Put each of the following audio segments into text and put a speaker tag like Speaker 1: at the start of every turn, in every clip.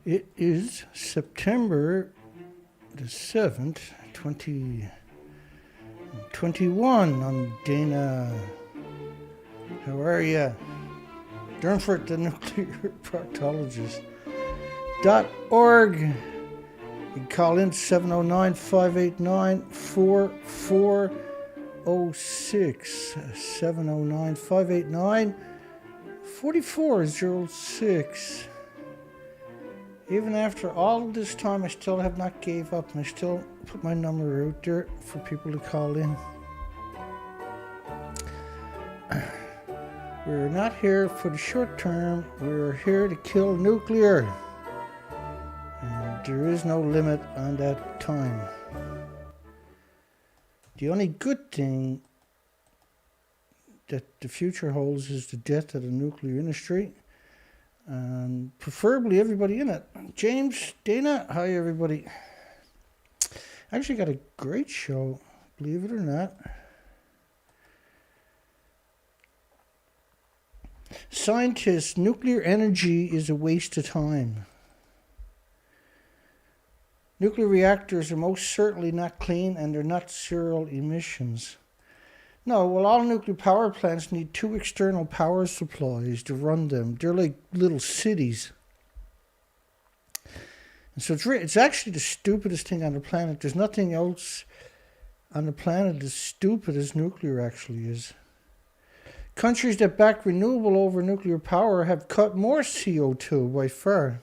Speaker 1: It is September the 7th, 2021. I'm Dana. How are ya? Durnford, the nuclear proctologist.org. You can call in 709-589-4406. 709-589-4406. Even after all of this time, I still have not gave up, and I still put my number out there for people to call in. We're not here for the short term. We're here to kill nuclear. And there is no limit on that time. The only good thing that the future holds is the death of the nuclear industry. And preferably everybody in it. James, Dana, hi everybody. I actually got a great show, believe it or not. Scientists, nuclear energy is a waste of time. Nuclear reactors are most certainly not clean, and they're not zero emissions. No, well, all nuclear power plants need two external power supplies to run them. They're like little cities. And so it's actually the stupidest thing on the planet. There's nothing else on the planet as stupid as nuclear actually is. Countries that back renewable over nuclear power have cut more CO2 by far.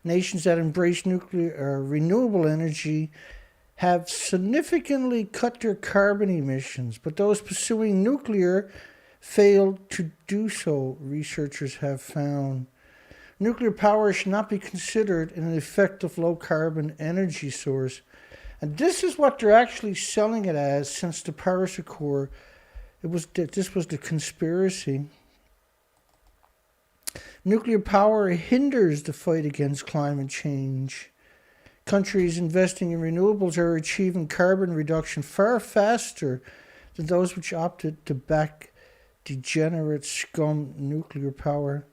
Speaker 1: Nations that embrace nuclear or renewable energy have significantly cut their carbon emissions, but those pursuing nuclear failed to do so, researchers have found. Nuclear power should not be considered an effective low-carbon energy source. And this is what they're actually selling it as since the Paris Accord. This was the conspiracy. Nuclear power hinders the fight against climate change. Countries investing in renewables are achieving carbon reduction far faster than those which opted to back degenerate scum nuclear power.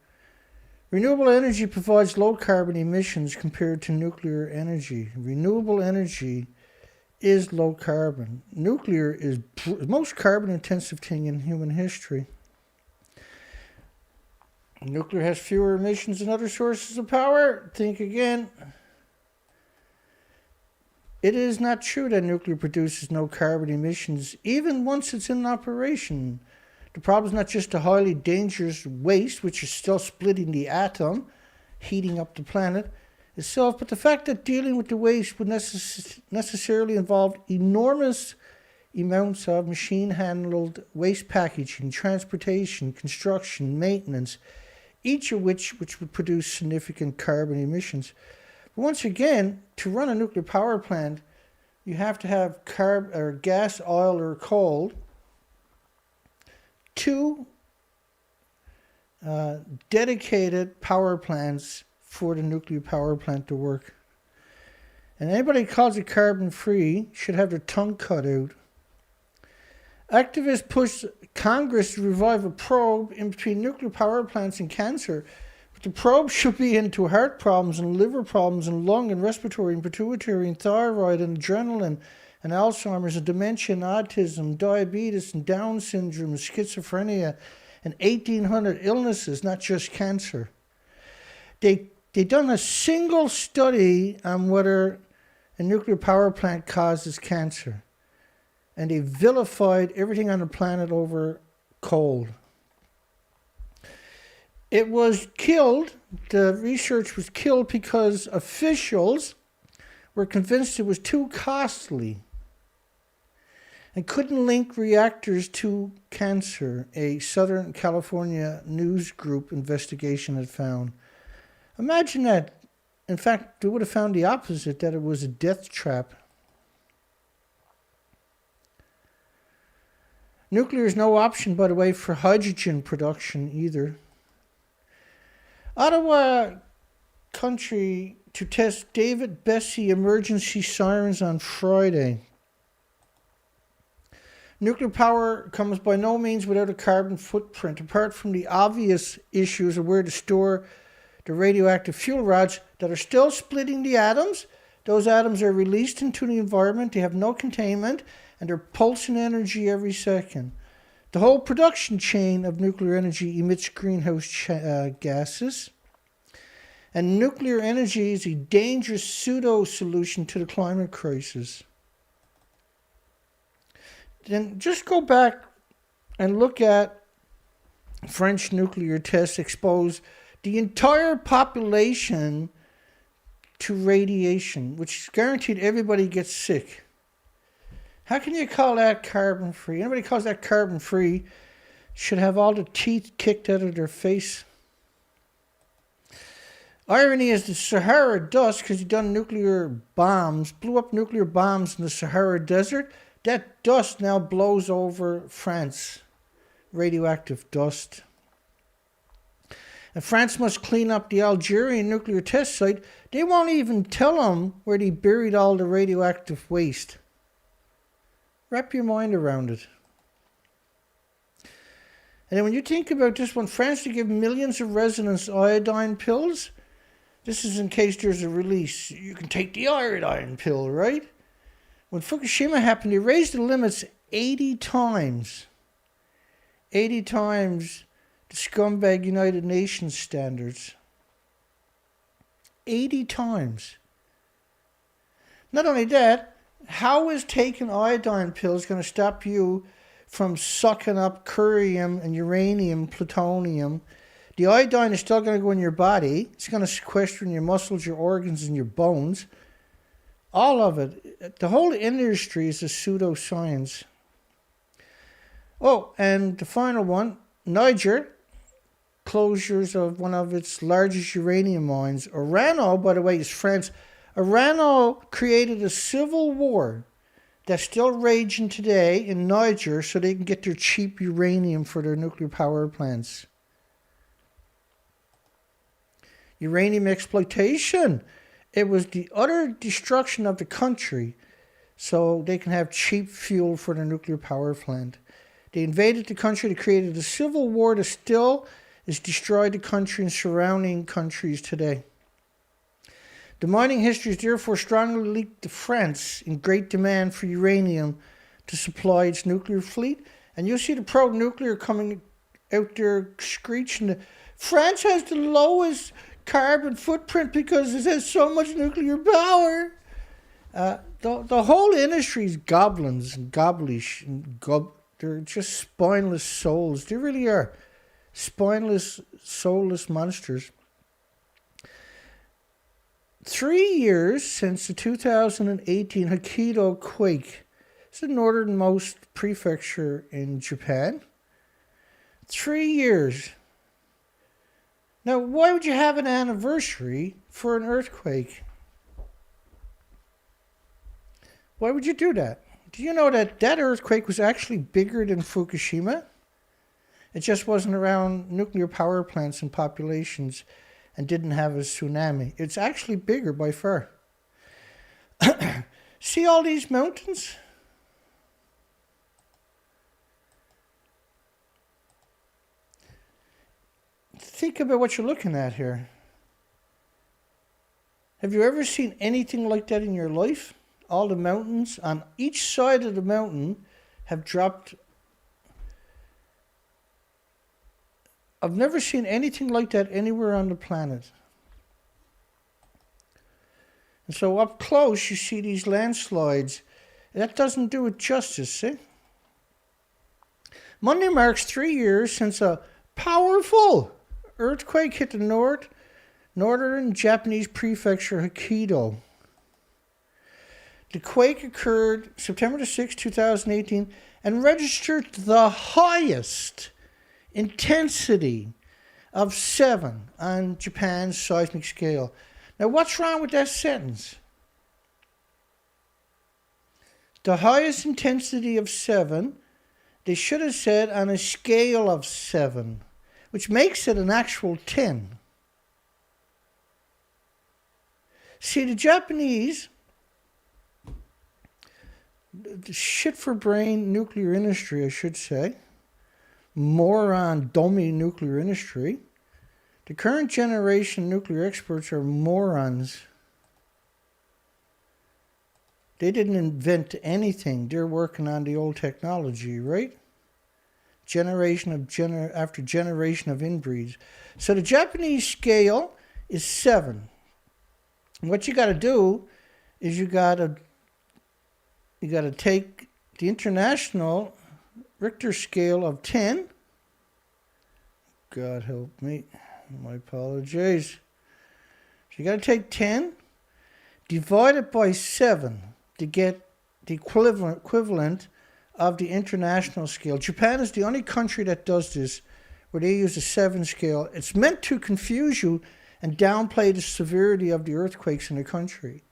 Speaker 1: Renewable energy provides low carbon emissions compared to nuclear energy. Renewable energy is low carbon. Nuclear is the most carbon intensive thing in human history. Nuclear has fewer emissions than other sources of power. Think again. It is not true that nuclear produces no carbon emissions, even once it's in operation. The problem is not just the highly dangerous waste, which is still splitting the atom, heating up the planet itself, but the fact that dealing with the waste would necessarily involve enormous amounts of machine-handled waste packaging, transportation, construction, maintenance, each of which would produce significant carbon emissions. Once again, to run a nuclear power plant, you have to have gas, oil, or coal. Two dedicated power plants for the nuclear power plant to work. And anybody who calls it carbon-free should have their tongue cut out. Activists push Congress to revive a probe in between nuclear power plants and cancer. The probe should be into heart problems and liver problems and lung and respiratory and pituitary and thyroid and adrenaline and Alzheimer's and dementia and autism, diabetes and Down syndrome and schizophrenia and 1,800 illnesses, not just cancer. They done a single study on whether a nuclear power plant causes cancer. And they vilified everything on the planet over coal. It was killed, the research was killed because officials were convinced it was too costly and couldn't link reactors to cancer, a Southern California news group investigation had found. Imagine that. In fact, they would have found the opposite, that it was a death trap. Nuclear is no option, by the way, for hydrogen production either. Ottawa country to test David Bessie emergency sirens on Friday. Nuclear power comes by no means without a carbon footprint, apart from the obvious issues of where to store the radioactive fuel rods that are still splitting the atoms. Those atoms are released into the environment. They have no containment, and they're pulsing energy every second. The whole production chain of nuclear energy emits greenhouse gases. And nuclear energy is a dangerous pseudo-solution to the climate crisis. Then just go back and look at French nuclear tests expose the entire population to radiation, which is guaranteed everybody gets sick. How can you call that carbon-free? Anybody calls that carbon-free should have all the teeth kicked out of their face. Irony is the Sahara dust, because you've done nuclear bombs, blew up nuclear bombs in the Sahara Desert. That dust now blows over France. Radioactive dust. And France must clean up the Algerian nuclear test site. They won't even tell them where they buried all the radioactive waste. Wrap your mind around it. And then when you think about this, when France to give millions of residents iodine pills, this is in case there's a release. You can take the iodine pill, right? When Fukushima happened, they raised the limits 80 times. 80 times the scumbag United Nations standards. 80 times. Not only that, how is taking iodine pills going to stop you from sucking up curium and uranium, plutonium? The iodine is still going to go in your body. It's going to sequester in your muscles, your organs, and your bones. All of it. The whole industry is a pseudoscience. Oh, and the final one, Niger, closures of one of its largest uranium mines. Orano, by the way, is France. Orano created a civil war that's still raging today in Niger so they can get their cheap uranium for their nuclear power plants. Uranium exploitation. It was the utter destruction of the country so they can have cheap fuel for their nuclear power plant. They invaded the country. They created a civil war that still has destroyed the country and surrounding countries today. The mining history is therefore strongly linked to France in great demand for uranium to supply its nuclear fleet. And you'll see the pro-nuclear coming out there screeching, France has the lowest carbon footprint because it has so much nuclear power. The whole industry is goblins and gobblish. And they're just spineless souls. They really are. Spineless, soulless monsters. 3 years since the 2018 Hokkaido quake. It's the northernmost prefecture in Japan. 3 years. Now, why would you have an anniversary for an earthquake? Why would you do that? Do you know that that earthquake was actually bigger than Fukushima? It just wasn't around nuclear power plants and populations and didn't have a tsunami. It's actually bigger by far. See all these mountains? Think about what you're looking at here. Have you ever seen anything like that in your life? All the mountains on each side of the mountain have dropped. I've never seen anything like that anywhere on the planet. And so up close you see these landslides. That doesn't do it justice, see? Monday marks 3 years since a powerful earthquake hit the northern Japanese prefecture Hokkaido. The quake occurred September 6, 2018 and registered the highest intensity of 7 on Japan's seismic scale. Now, what's wrong with that sentence? The highest intensity of 7, they should have said on a scale of 7, which makes it an actual 10. See, the Japanese, the shit-for-brain nuclear industry, I should say, moron, dummy nuclear industry, The current generation nuclear experts are morons. They didn't invent anything. They're working on the old technology, right? Generation after generation of inbreeds. So the Japanese scale is 7. And what you got to do is you got to take the international Richter scale of 10. God help me. My apologies. So you got to take 10, divide it by 7 to get the equivalent of the international scale. Japan is the only country that does this, where they use a 7 scale. It's meant to confuse you and downplay the severity of the earthquakes in the country.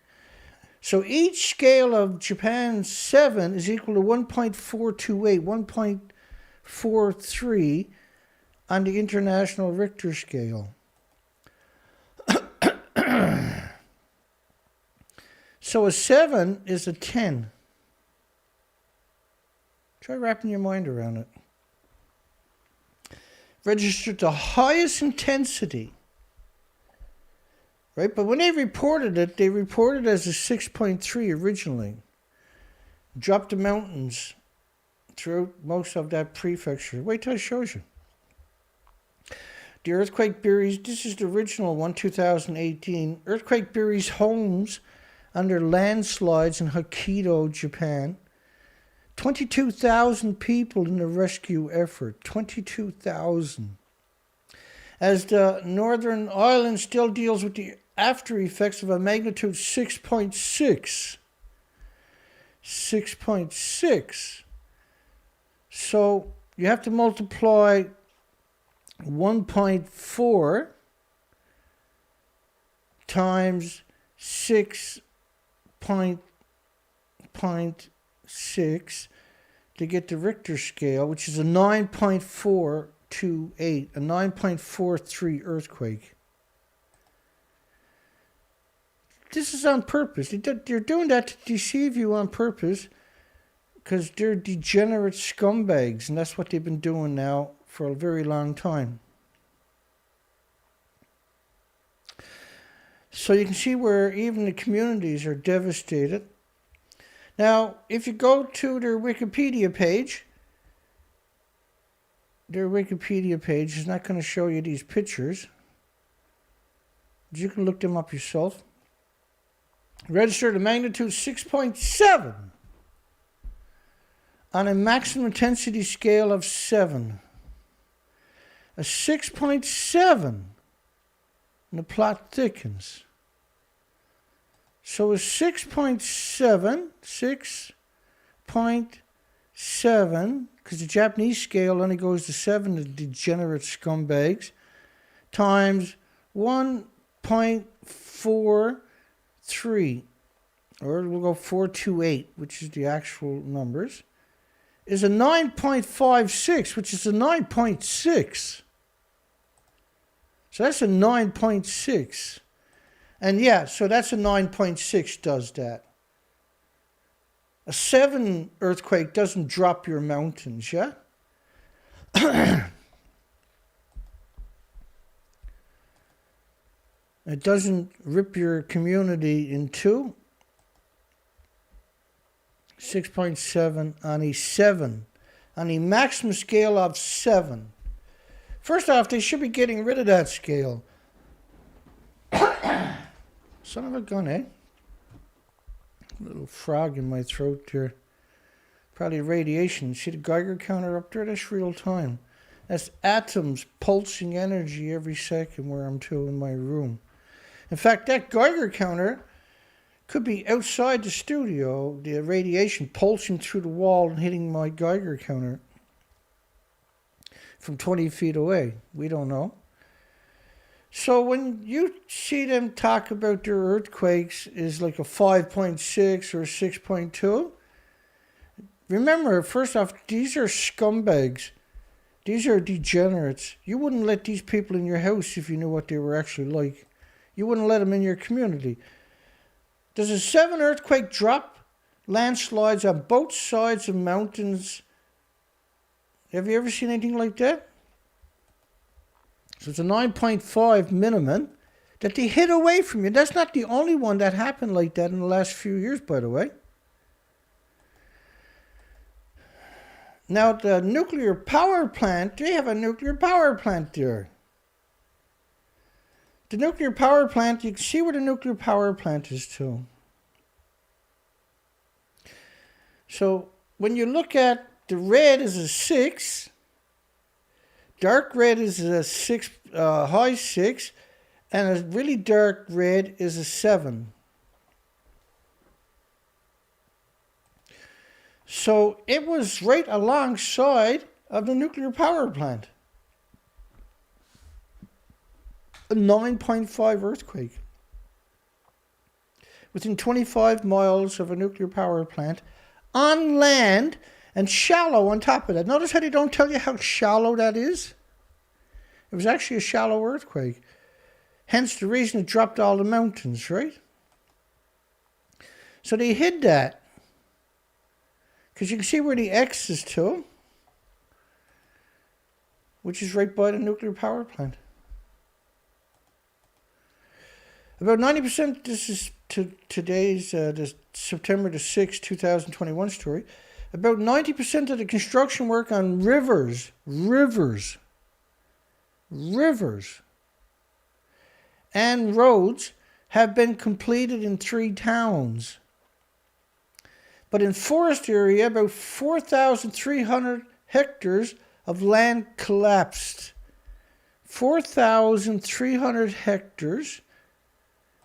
Speaker 1: So each scale of Japan's 7 is equal to 1.428, 1.43 on the international Richter scale. So a 7 is a 10. Try wrapping your mind around it. Registered the highest intensity. Right? But when they reported it as a 6.3 originally. Dropped the mountains throughout most of that prefecture. Wait till I show you. The earthquake buries, this is the original one, 2018. Earthquake buries homes under landslides in Hokkaido, Japan. 22,000 people in the rescue effort. 22,000. As the Northern Island still deals with the after effects of a magnitude 6.6. 6.6. So you have to multiply 1.4 times 6.6 to get the Richter scale, which is a 9.428, a 9.43 earthquake. This is on purpose. They're doing that to deceive you on purpose because they're degenerate scumbags, and that's what they've been doing now for a very long time. So you can see where even the communities are devastated. Now, if you go to their Wikipedia page is not going to show you these pictures. You can look them up yourself. Registered a magnitude 6.7 on a maximum intensity scale of 7. A 6.7, and the plot thickens. So a 6.7, because the Japanese scale only goes to 7, the degenerate scumbags, times 1.43, or we'll go 428, which is the actual numbers, is a 9.56, which is a 9.6. So that's a 9.6. And yeah, so that's a 9.6 does that. A 7 earthquake doesn't drop your mountains, yeah? It doesn't rip your community in two. 6.7 on a 7. On a maximum scale of 7. First off, they should be getting rid of that scale. Son of a gun, eh? Little frog in my throat there. Probably radiation. See the Geiger counter up there? That's real time. That's atoms pulsing energy every second where I'm to in my room. In fact, that Geiger counter could be outside the studio, the radiation pulsing through the wall and hitting my Geiger counter from 20 feet away. We don't know. So when you see them talk about their earthquakes is like a 5.6 or a 6.2, remember, first off, these are scumbags. These are degenerates. You wouldn't let these people in your house if you knew what they were actually like. You wouldn't let them in your community. Does a 7 earthquake drop landslides on both sides of mountains? Have you ever seen anything like that? So it's a 9.5 minimum that they hid away from you. That's not the only one that happened like that in the last few years, by the way. Now, the nuclear power plant, they have a nuclear power plant there. The nuclear power plant, you can see where the nuclear power plant is too. So, when you look at the red is a 6, dark red is a 6, high 6, and a really dark red is a 7. So it was right alongside of the nuclear power plant. A 9.5 earthquake. Within 25 miles of a nuclear power plant, on land, and shallow on top of that. Notice how they don't tell you how shallow that is? It was actually a shallow earthquake. Hence the reason it dropped all the mountains, right? So they hid that. Because you can see where the X is to, which is right by the nuclear power plant. About 90%, this is today's, this September the 6th, 2021 story. About 90% of the construction work on rivers, and roads have been completed in 3 towns. But in forest area, about 4,300 hectares of land collapsed. 4,300 hectares,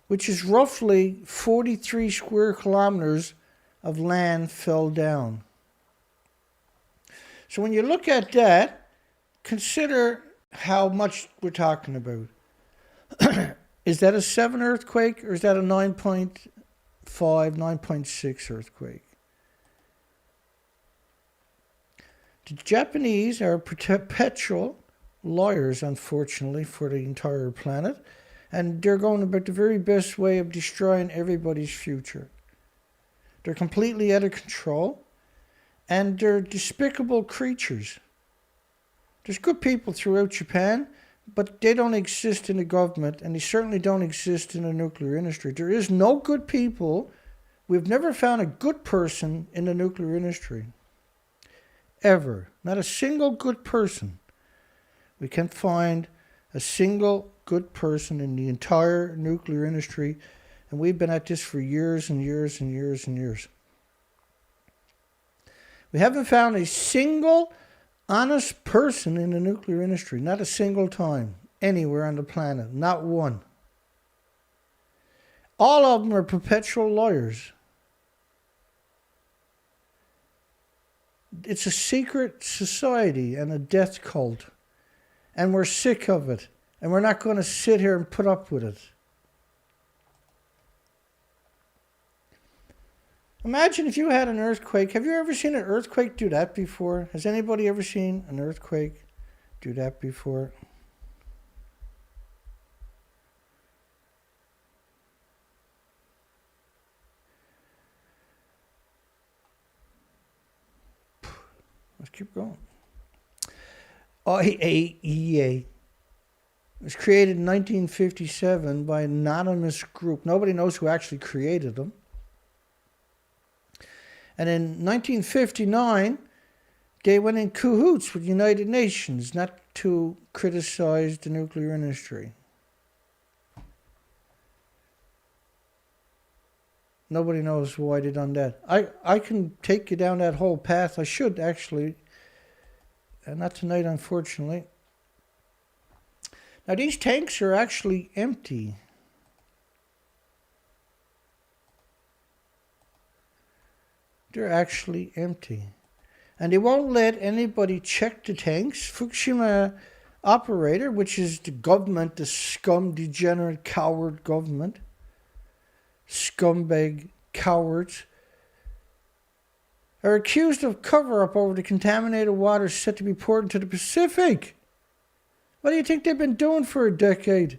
Speaker 1: which is roughly 43 square kilometers of land fell down. So when you look at that, consider how much we're talking about. Is that a 7 earthquake or is that a 9.5, 9.6 earthquake? The Japanese are perpetual liars, unfortunately, for the entire planet. And they're going about the very best way of destroying everybody's future. They're completely out of control. And they're despicable creatures. There's good people throughout Japan, but they don't exist in the government, and they certainly don't exist in the nuclear industry. There is no good people. We've never found a good person in the nuclear industry. Ever. Not a single good person. We can't find a single good person in the entire nuclear industry, and we've been at this for years and years and years and years. We haven't found a single honest person in the nuclear industry, not a single time, anywhere on the planet, not one. All of them are perpetual liars. It's a secret society and a death cult, and we're sick of it, and we're not going to sit here and put up with it. Imagine if you had an earthquake. Have you ever seen an earthquake do that before? Has anybody ever seen an earthquake do that before? Let's keep going. IAEA was created in 1957 by an anonymous group. Nobody knows who actually created them. And in 1959, they went in cahoots with the United Nations not to criticize the nuclear industry. Nobody knows why they done that. I can take you down that whole path. I should actually. Not tonight, unfortunately. Now, these tanks are actually empty. They're actually empty. And they won't let anybody check the tanks. Fukushima operator, which is the government, the scum, degenerate, coward government, scumbag cowards, are accused of cover-up over the contaminated water set to be poured into the Pacific. What do you think they've been doing for a decade?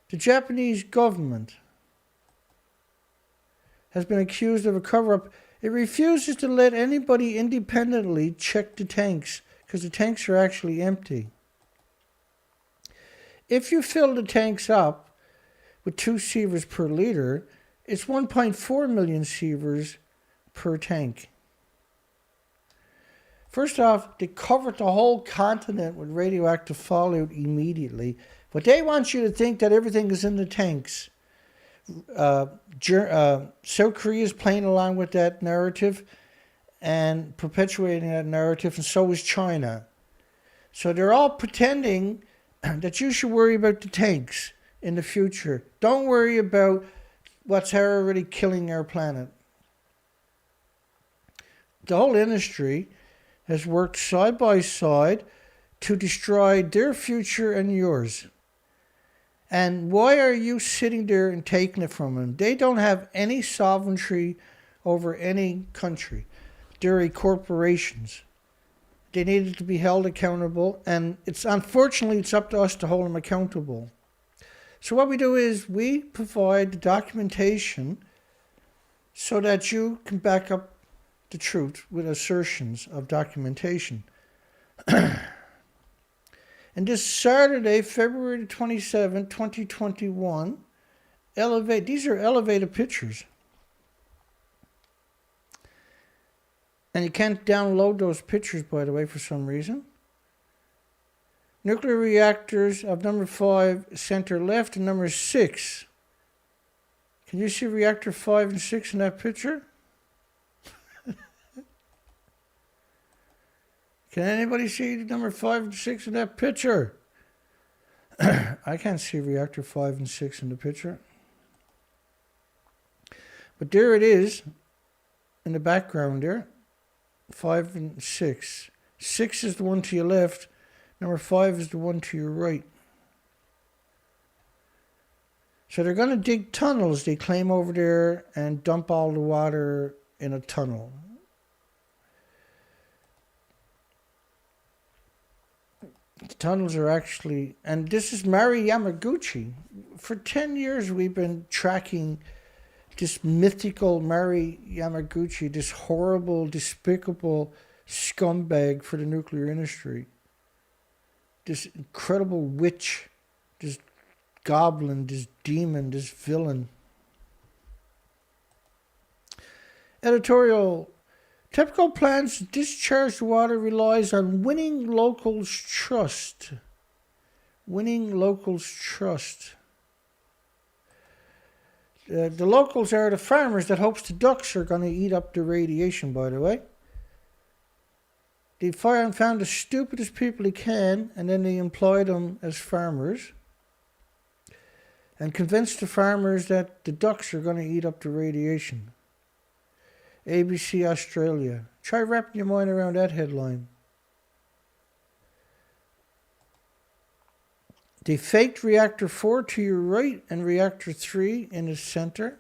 Speaker 1: The Japanese government has been accused of a cover-up. It refuses to let anybody independently check the tanks, because the tanks are actually empty. If you fill the tanks up with 2 sieverts per liter, it's 1.4 million sieverts per tank. First off, they covered the whole continent with radioactive fallout immediately, but they want you to think that everything is in the tanks. South Korea is playing along with that narrative and perpetuating that narrative, and so is China. So they're all pretending that you should worry about the tanks in the future. Don't worry about what's already killing our planet. The whole industry has worked side by side to destroy their future and yours. And why are you sitting there and taking it from them? They don't have any sovereignty over any country. They're corporations. They needed to be held accountable, and unfortunately it's up to us to hold them accountable. So what we do is we provide the documentation so that you can back up the truth with assertions of documentation. And this Saturday, February 27, 2021, these are elevated pictures. And you can't download those pictures, by the way, for some reason. Nuclear reactors of number 5, center left, and number 6. Can you see reactor 5 and 6 in that picture? Can anybody see number 5 and 6 in that picture? I can't see reactor 5 and 6 in the picture. But there it is in the background there. 5 and 6. 6 is the one to your left. Number 5 is the one to your right. So they're going to dig tunnels, they claim, over there and dump all the water in a tunnel. The tunnels are actually, and this is Mari Yamaguchi. For 10 years we've been tracking this mythical Mari Yamaguchi, this horrible, despicable scumbag for the nuclear industry. This incredible witch, this goblin, this demon, this villain. Editorial. TEPCO plans to discharge the water relies on winning locals' trust. Winning locals' trust. The locals are the farmers that hopes the ducks are going to eat up the radiation, by the way. They found the stupidest people they can, and then they employ them as farmers. And convince the farmers that the ducks are going to eat up the radiation. ABC Australia. Try wrapping your mind around that headline. They faked reactor 4 to your right and reactor 3 in the center.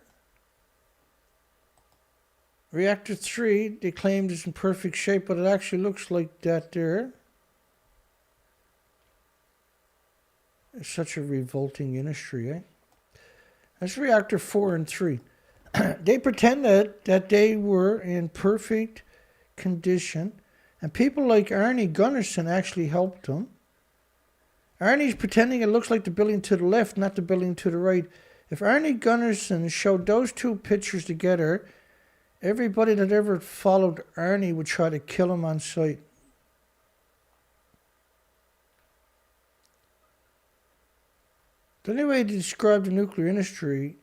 Speaker 1: Reactor 3, they claimed, is in perfect shape, but it actually looks like that there. It's such a revolting industry, eh? That's reactor 4 and 3. They pretended that they were in perfect condition, and people like Arnie Gunnarsson actually helped them. Arnie's pretending it looks like the building to the left, not the building to the right. If Arnie Gunnarsson showed those two pictures together, everybody that ever followed Arnie would try to kill him on sight. The only way to describe the nuclear industry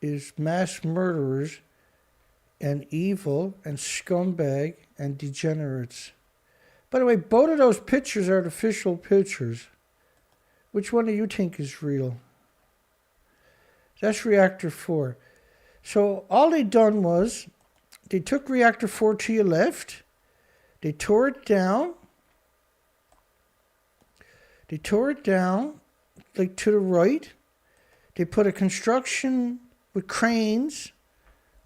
Speaker 1: is mass murderers and evil and scumbag and degenerates. By the way, both of those pictures are artificial pictures. Which one do you think is real? That's reactor 4. So all they done was they took reactor 4 to your left, they tore it down, like to the right, they put a construction with cranes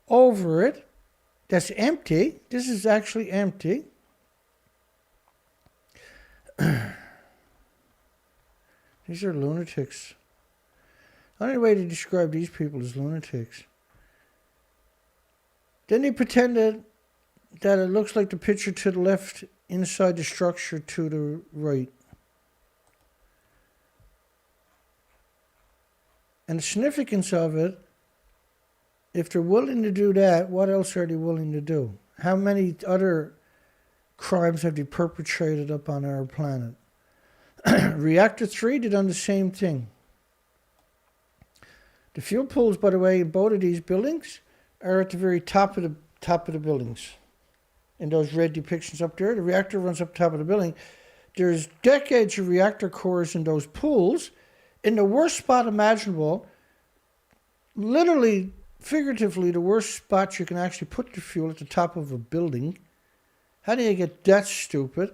Speaker 1: over it that's empty. This is actually empty. These are lunatics. The only way to describe these people is lunatics. Then they pretended that it looks like the picture to the left inside the structure to the right. And the significance of it, if they're willing to do that, what else are they willing to do? How many other crimes have they perpetrated up on our planet? Reactor 3, they done the same thing. The fuel pools, by the way, in both of these buildings are at the very top of the buildings. In those red depictions up there, the reactor runs up top of the building. There's decades of reactor cores in those pools, in the worst spot imaginable. Literally, figuratively, the worst spot you can actually put the fuel at the top of a building. How do you get that stupid?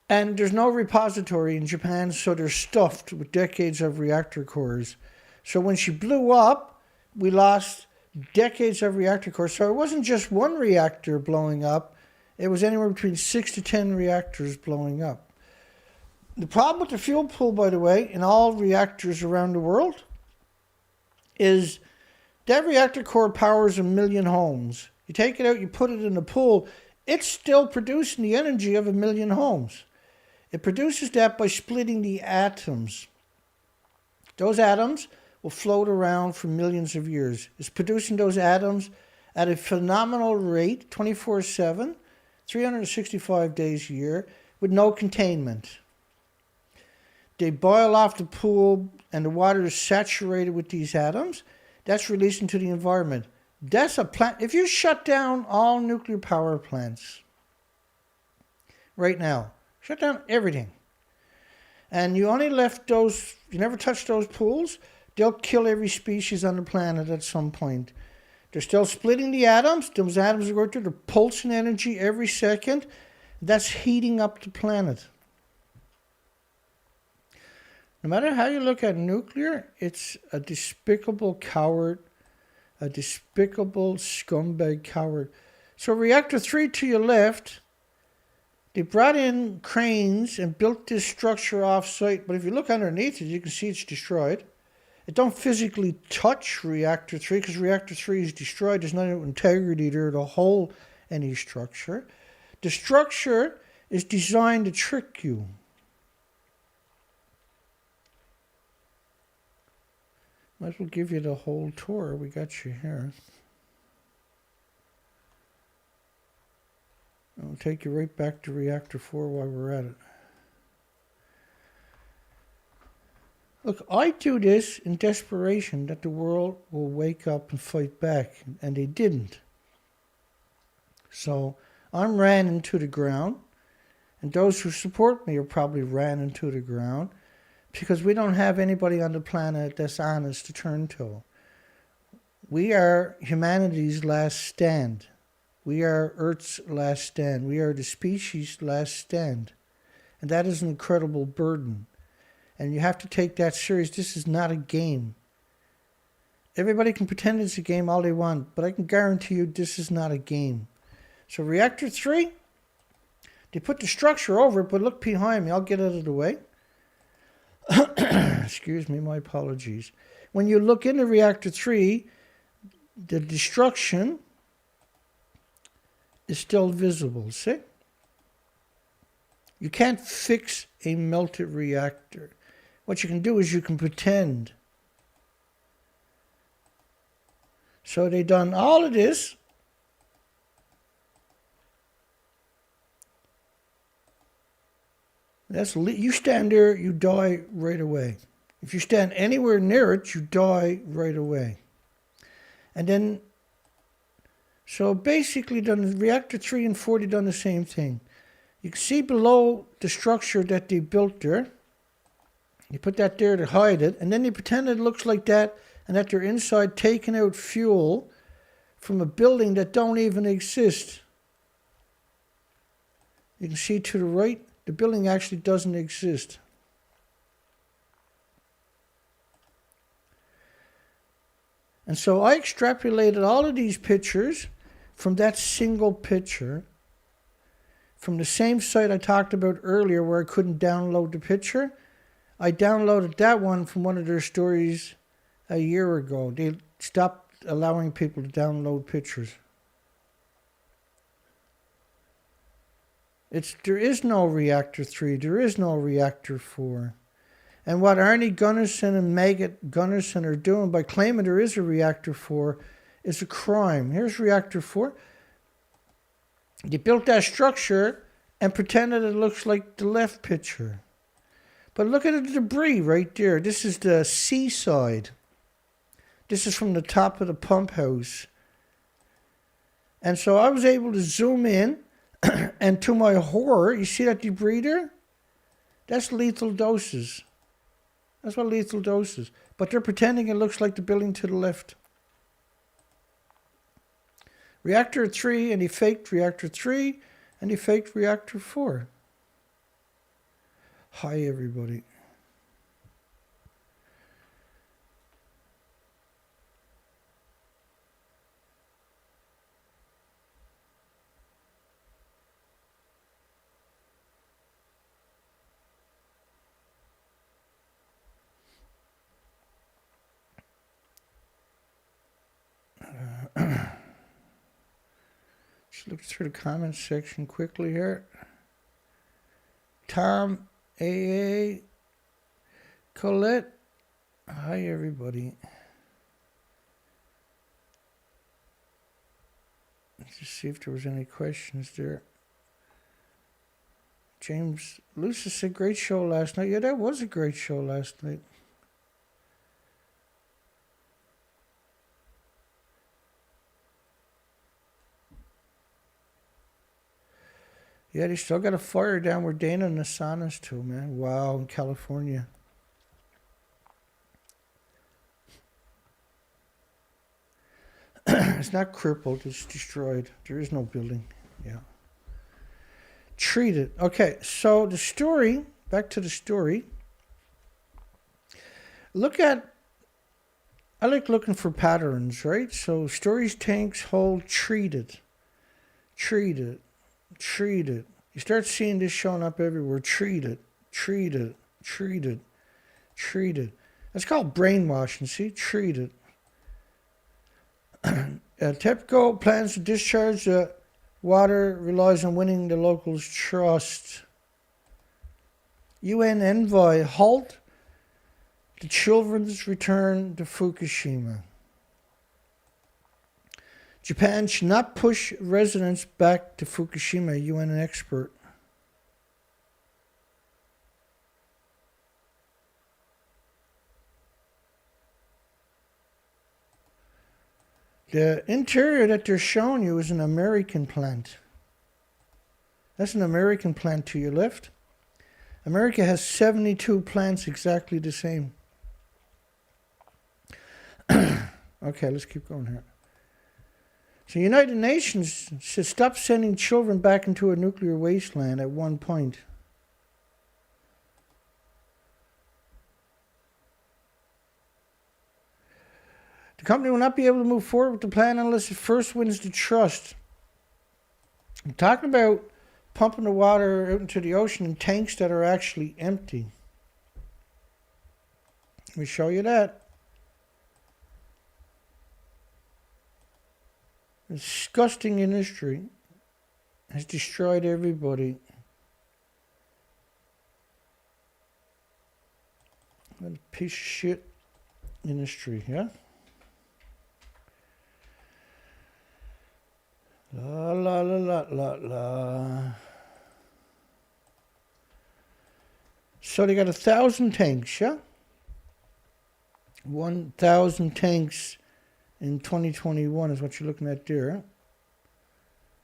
Speaker 1: And there's no repository in Japan, so they're stuffed with decades of reactor cores. So when she blew up, we lost decades of reactor cores. So it wasn't just one reactor blowing up. It was anywhere between 6 to 10 reactors blowing up. The problem with the fuel pool, by the way, in all reactors around the world, is that reactor core powers 1 million homes. You take it out, you put it in the pool, it's still producing the energy of 1 million homes. It produces that by splitting the atoms. Those atoms will float around for millions of years. It's producing those atoms at a phenomenal rate, 24/7, 365 days a year, with no containment. They boil off the pool and the water is saturated with these atoms. That's released into the environment. That's a plant. If you shut down all nuclear power plants right now, shut down everything, and you only left those, you never touched those pools, they'll kill every species on the planet at some point. They're still splitting the atoms. Those atoms are going through, they're pulsing energy every second. That's heating up the planet. No matter how you look at nuclear, it's a despicable coward, a despicable scumbag coward. So reactor 3 to your left, they brought in cranes and built this structure off-site, but if you look underneath it, you can see it's destroyed. It don't physically touch reactor 3 because reactor 3 is destroyed. There's no integrity there to hold any structure. The structure is designed to trick you. Might as well give you the whole tour. We got you here. I'll take you right back to reactor 4 while we're at it. Look, I do this in desperation that the world will wake up and fight back, and they didn't. So I'm ran into the ground, and those who support me are probably ran into the ground because we don't have anybody on the planet that's honest to turn to. We are humanity's last stand. We are Earth's last stand. We are the species' last stand. And that is an incredible burden. And you have to take that serious. This is not a game. Everybody can pretend it's a game all they want, but I can guarantee you this is not a game. So reactor 3, they put the structure over it, but look behind me. I'll get out of the way. Excuse me, my apologies. When you look into reactor 3, the destruction is still visible, see? You can't fix a melted reactor. What you can do is you can pretend. So they done all of this. You stand there, you die right away. If you stand anywhere near it, you die right away. And then, so basically, done reactor 3 and 4, they done the same thing. You can see below the structure that they built there. You put that there to hide it, and then they pretend it looks like that, and that they're inside taking out fuel from a building that don't even exist. You can see to the right, the building actually doesn't exist. And so I extrapolated all of these pictures from that single picture, from the same site I talked about earlier where I couldn't download the picture. I downloaded that one from one of their stories a year ago. They stopped allowing people to download pictures. There is no reactor 3. There is no reactor 4. And what Arnie Gunnarsson and Megat Gunnarsson are doing by claiming there is a reactor 4 is a crime. Here's reactor 4. They built that structure and pretended it looks like the left picture. But look at the debris right there. This is the seaside. This is from the top of the pump house. And so I was able to zoom in, and to my horror, you see that debris there? That's lethal doses. That's what lethal doses. But they're pretending it looks like the building to the left. Reactor 3, and he faked reactor 3, and he faked reactor 4. Hi, everybody. Just look through the comments section quickly here. Tom, AA, Colette. Hi, everybody. Let's just see if there was any questions there. James Lucis said, great show last night. Yeah, that was a great show last night. Yeah, they still got a fire down where Dana and the saunas too, man. Wow, in California. It's not crippled, it's destroyed. There is no building. Yeah. Treated. Okay, so the story, back to the story. I like looking for patterns, right? So storage tanks hold treated. Treated. Treated. You start seeing this showing up everywhere. Treated. Treated. Treated. Treated. That's called brainwashing, see? Treated. TEPCO plans to discharge the water, relies on winning the locals' trust. UN envoy halt the children's return to Fukushima. Japan should not push residents back to Fukushima, UN expert. The interior that they're showing you is an American plant. That's an American plant to your left. America has 72 plants exactly the same. Okay, let's keep going here. So United Nations should stop sending children back into a nuclear wasteland at one point. The company will not be able to move forward with the plan unless it first wins the trust. I'm talking about pumping the water out into the ocean in tanks that are actually empty. Let me show you that. Disgusting industry has destroyed everybody. What a piece of shit industry, yeah? La la la la la la. So they got 1,000 tanks, yeah? 1,000 tanks in 2021 is what you're looking at there.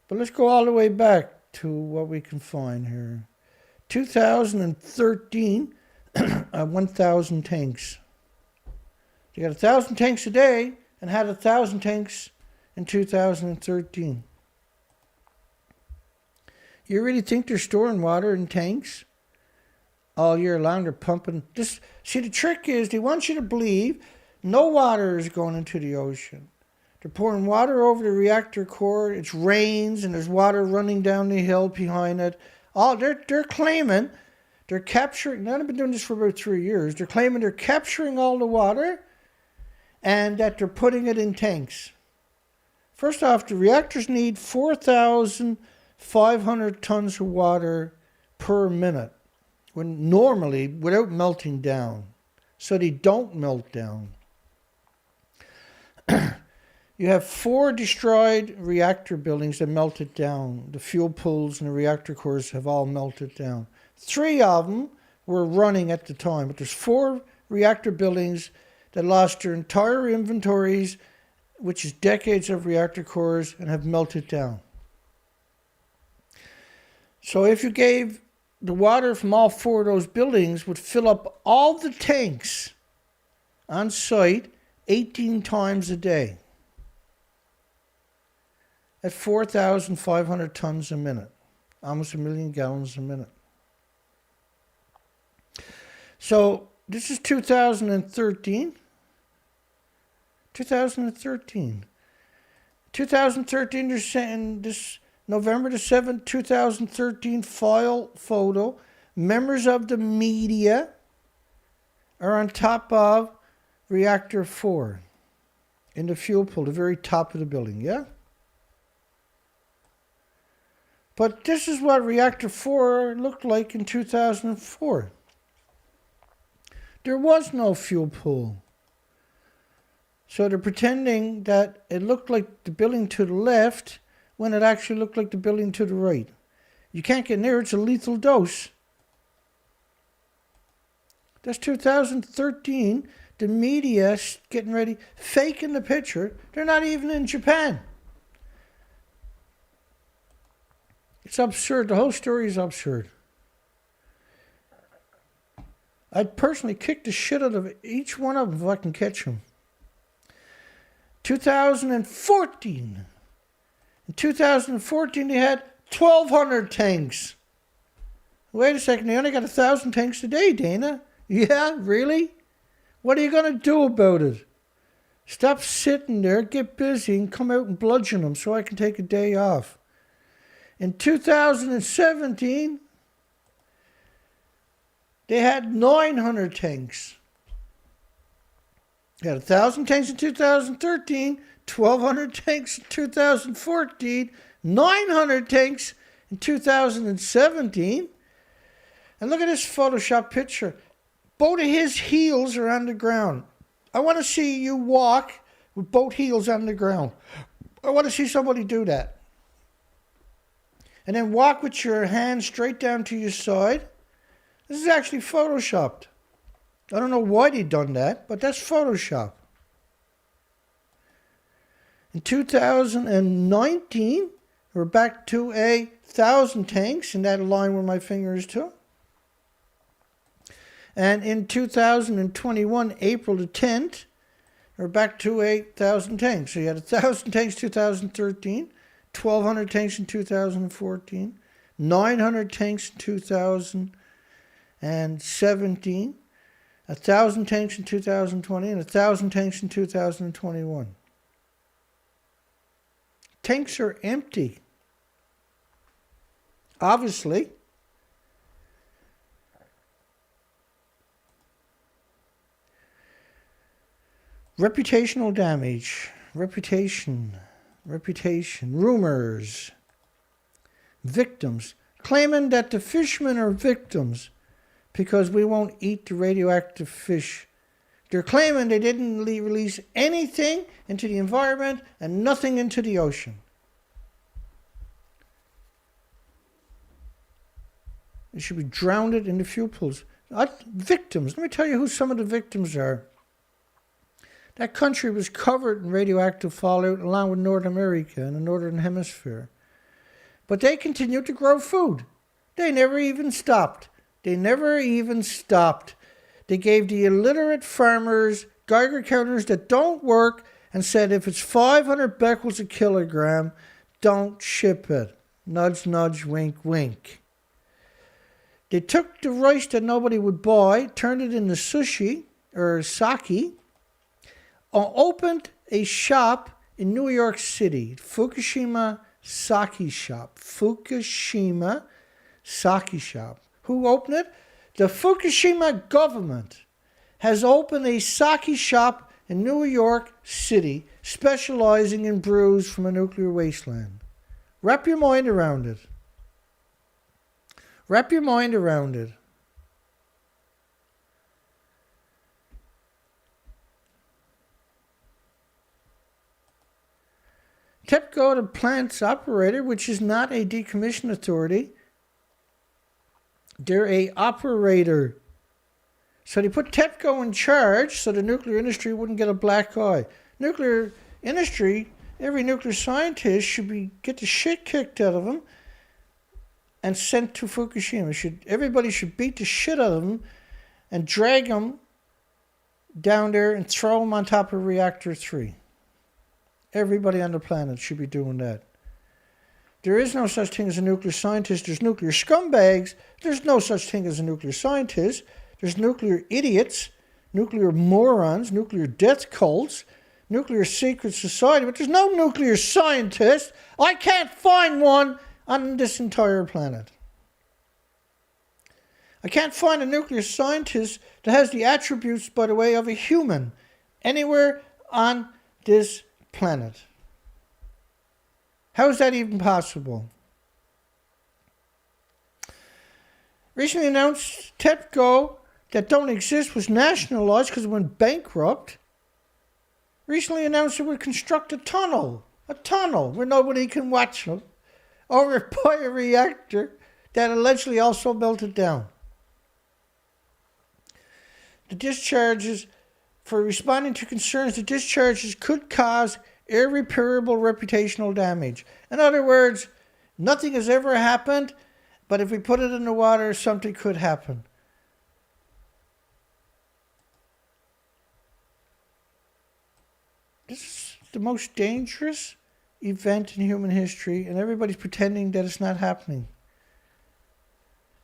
Speaker 1: But let's go all the way back to what we can find here. 2013, 1,000 tanks. They got 1,000 tanks a day and had 1,000 tanks in 2013. You really think they're storing water in tanks all year long? They're pumping. See, the trick is they want you to believe no water is going into the ocean. They're pouring water over the reactor core. It rains and there's water running down the hill behind it. They're claiming they're capturing. Now they've been doing this for about 3 years. They're claiming they're capturing all the water and that they're putting it in tanks. First off, the reactors need 4,000 500 tons of water per minute, when normally without melting down. So they don't melt down. You have 4 destroyed reactor buildings that melted down. The fuel pools and the reactor cores have all melted down. 3 of them were running at the time, but there's 4 reactor buildings that lost their entire inventories, which is decades of reactor cores, and have melted down. So if you gave the water from all 4 of those buildings would fill up all the tanks on site 18 times a day at 4,500 tons a minute, almost 1 million gallons a minute. So this is 2013. 2013, they're saying this November the 7th, 2013 photo. Members of the media are on top of reactor 4 in the fuel pool, the very top of the building, yeah? But this is what reactor 4 looked like in 2004. There was no fuel pool. So they're pretending that it looked like the building to the left when it actually looked like the building to the right. You can't get near it, it's a lethal dose. That's 2013. The media getting ready, faking the picture. They're not even in Japan. It's absurd. The whole story is absurd. I'd personally kick the shit out of each one of them if I can catch them. 2014. In 2014, they had 1,200 tanks. Wait a second, they only got 1,000 tanks a day, Dana. Yeah, really? What are you going to do about it? Stop sitting there, get busy, and come out and bludgeon them so I can take a day off. In 2017, they had 900 tanks. They had 1,000 tanks in 2013, 1,200 tanks in 2014, 900 tanks in 2017. And look at this Photoshop picture. Both of his heels are on the ground. I want to see you walk with both heels on the ground. I want to see somebody do that. And then walk with your hands straight down to your side. This is actually Photoshopped. I don't know why they done that, but that's Photoshop. In 2019, we're back to 1,000 tanks, and that line where my finger is to. And in 2021, April the 10th, we're back to 1,000 tanks. So you had 1,000 tanks in 2013, 1,200 tanks in 2014, 900 tanks in 2017, 1,000 tanks in 2020, and 1,000 tanks in 2021. Tanks are empty. Obviously. Reputational damage. Reputation. Rumors. Victims. Claiming that the fishermen are victims because we won't eat the radioactive fish. They're claiming they didn't release anything into the environment and nothing into the ocean. They should be drowned in the fuel pools. Victims. Let me tell you who some of the victims are. That country was covered in radioactive fallout along with North America and the Northern Hemisphere. But they continued to grow food. They never even stopped. They gave the illiterate farmers Geiger counters that don't work and said if it's 500 becquerels a kilogram, don't ship it. Nudge, nudge, wink, wink. They took the rice that nobody would buy, turned it into sushi or sake, opened a shop in New York City, Fukushima Sake Shop. Fukushima Sake Shop. Who opened it? The Fukushima government has opened a sake shop in New York City specializing in brews from a nuclear wasteland. Wrap your mind around it. Wrap your mind around it. TEPCO, the plant's operator, which is not a decommission authority, they're a operator. So they put TEPCO in charge so the nuclear industry wouldn't get a black eye. Nuclear industry, every nuclear scientist should get the shit kicked out of them and sent to Fukushima. Everybody should beat the shit out of them and drag them down there and throw them on top of reactor 3. Everybody on the planet should be doing that. There is no such thing as a nuclear scientist. There's nuclear scumbags. There's no such thing as a nuclear scientist. There's nuclear idiots, nuclear morons, nuclear death cults, nuclear secret society, but there's no nuclear scientist. I can't find one on this entire planet. I can't find a nuclear scientist that has the attributes, by the way, of a human anywhere on this planet. How is that even possible? Recently announced TEPCO that don't exist was nationalized because it went bankrupt. Recently announced it would construct a tunnel where nobody can watch them, over a bioreactor that allegedly also melted down. The discharges, for responding to concerns, the discharges could cause irreparable reputational damage. In other words, nothing has ever happened, but if we put it in the water, something could happen. This is the most dangerous event in human history, and everybody's pretending that it's not happening.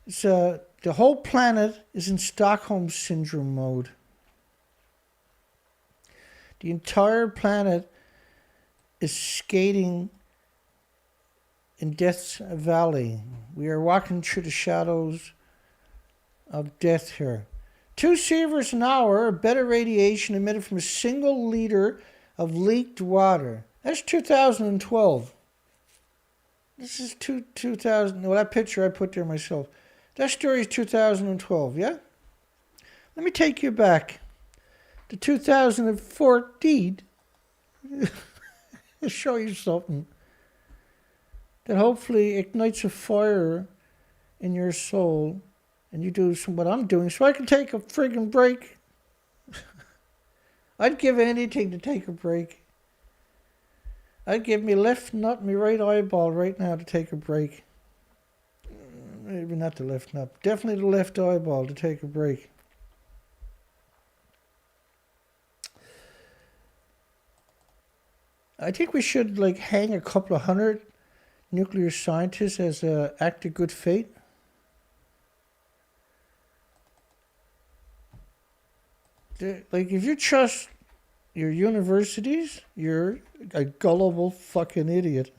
Speaker 1: It's the whole planet is in Stockholm Syndrome mode. The entire planet is skating in Death's Valley. We are walking through the shadows of death here. 2 sieverts an hour of beta radiation emitted from a single liter of leaked water. That's 2012. This is 2000. Well, that picture I put there myself. That story is 2012, yeah? Let me take you back to 2014. I'll show you something that hopefully ignites a fire in your soul, and you do what I'm doing so I can take a friggin' break. I'd give anything to take a break. I'd give me left nut, me right eyeball right now to take a break. Maybe not the left nut, definitely the left eyeball to take a break. I think we should hang a couple of 100 nuclear scientists as an act of good faith. If you trust your universities, you're a gullible fucking idiot.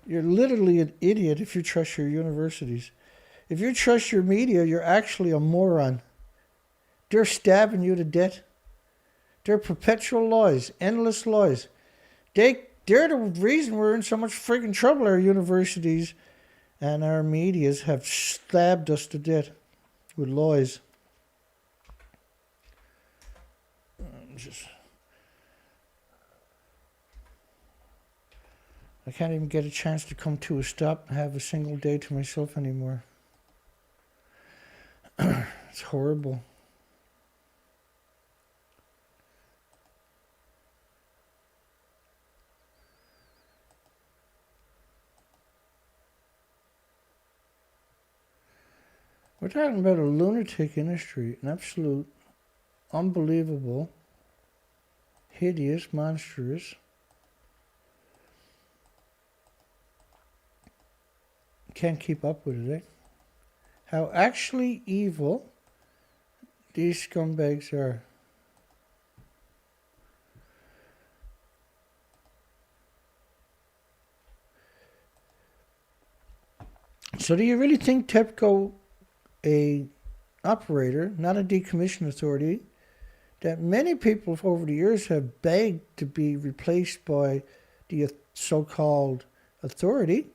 Speaker 1: You're literally an idiot if you trust your universities. If you trust your media, you're actually a moron. They're stabbing you to death. They're perpetual lies, endless lies. They're the reason we're in so much friggin' trouble. Our universities and our medias have stabbed us to death with lies. I can't even get a chance to come to a stop and have a single day to myself anymore. It's horrible. We're talking about a lunatic industry, an absolute, unbelievable, hideous, monstrous. Can't keep up with it, eh? How actually evil these scumbags are. So do you really think TEPCO, a operator, not a decommission authority, that many people over the years have begged to be replaced by the so-called authority.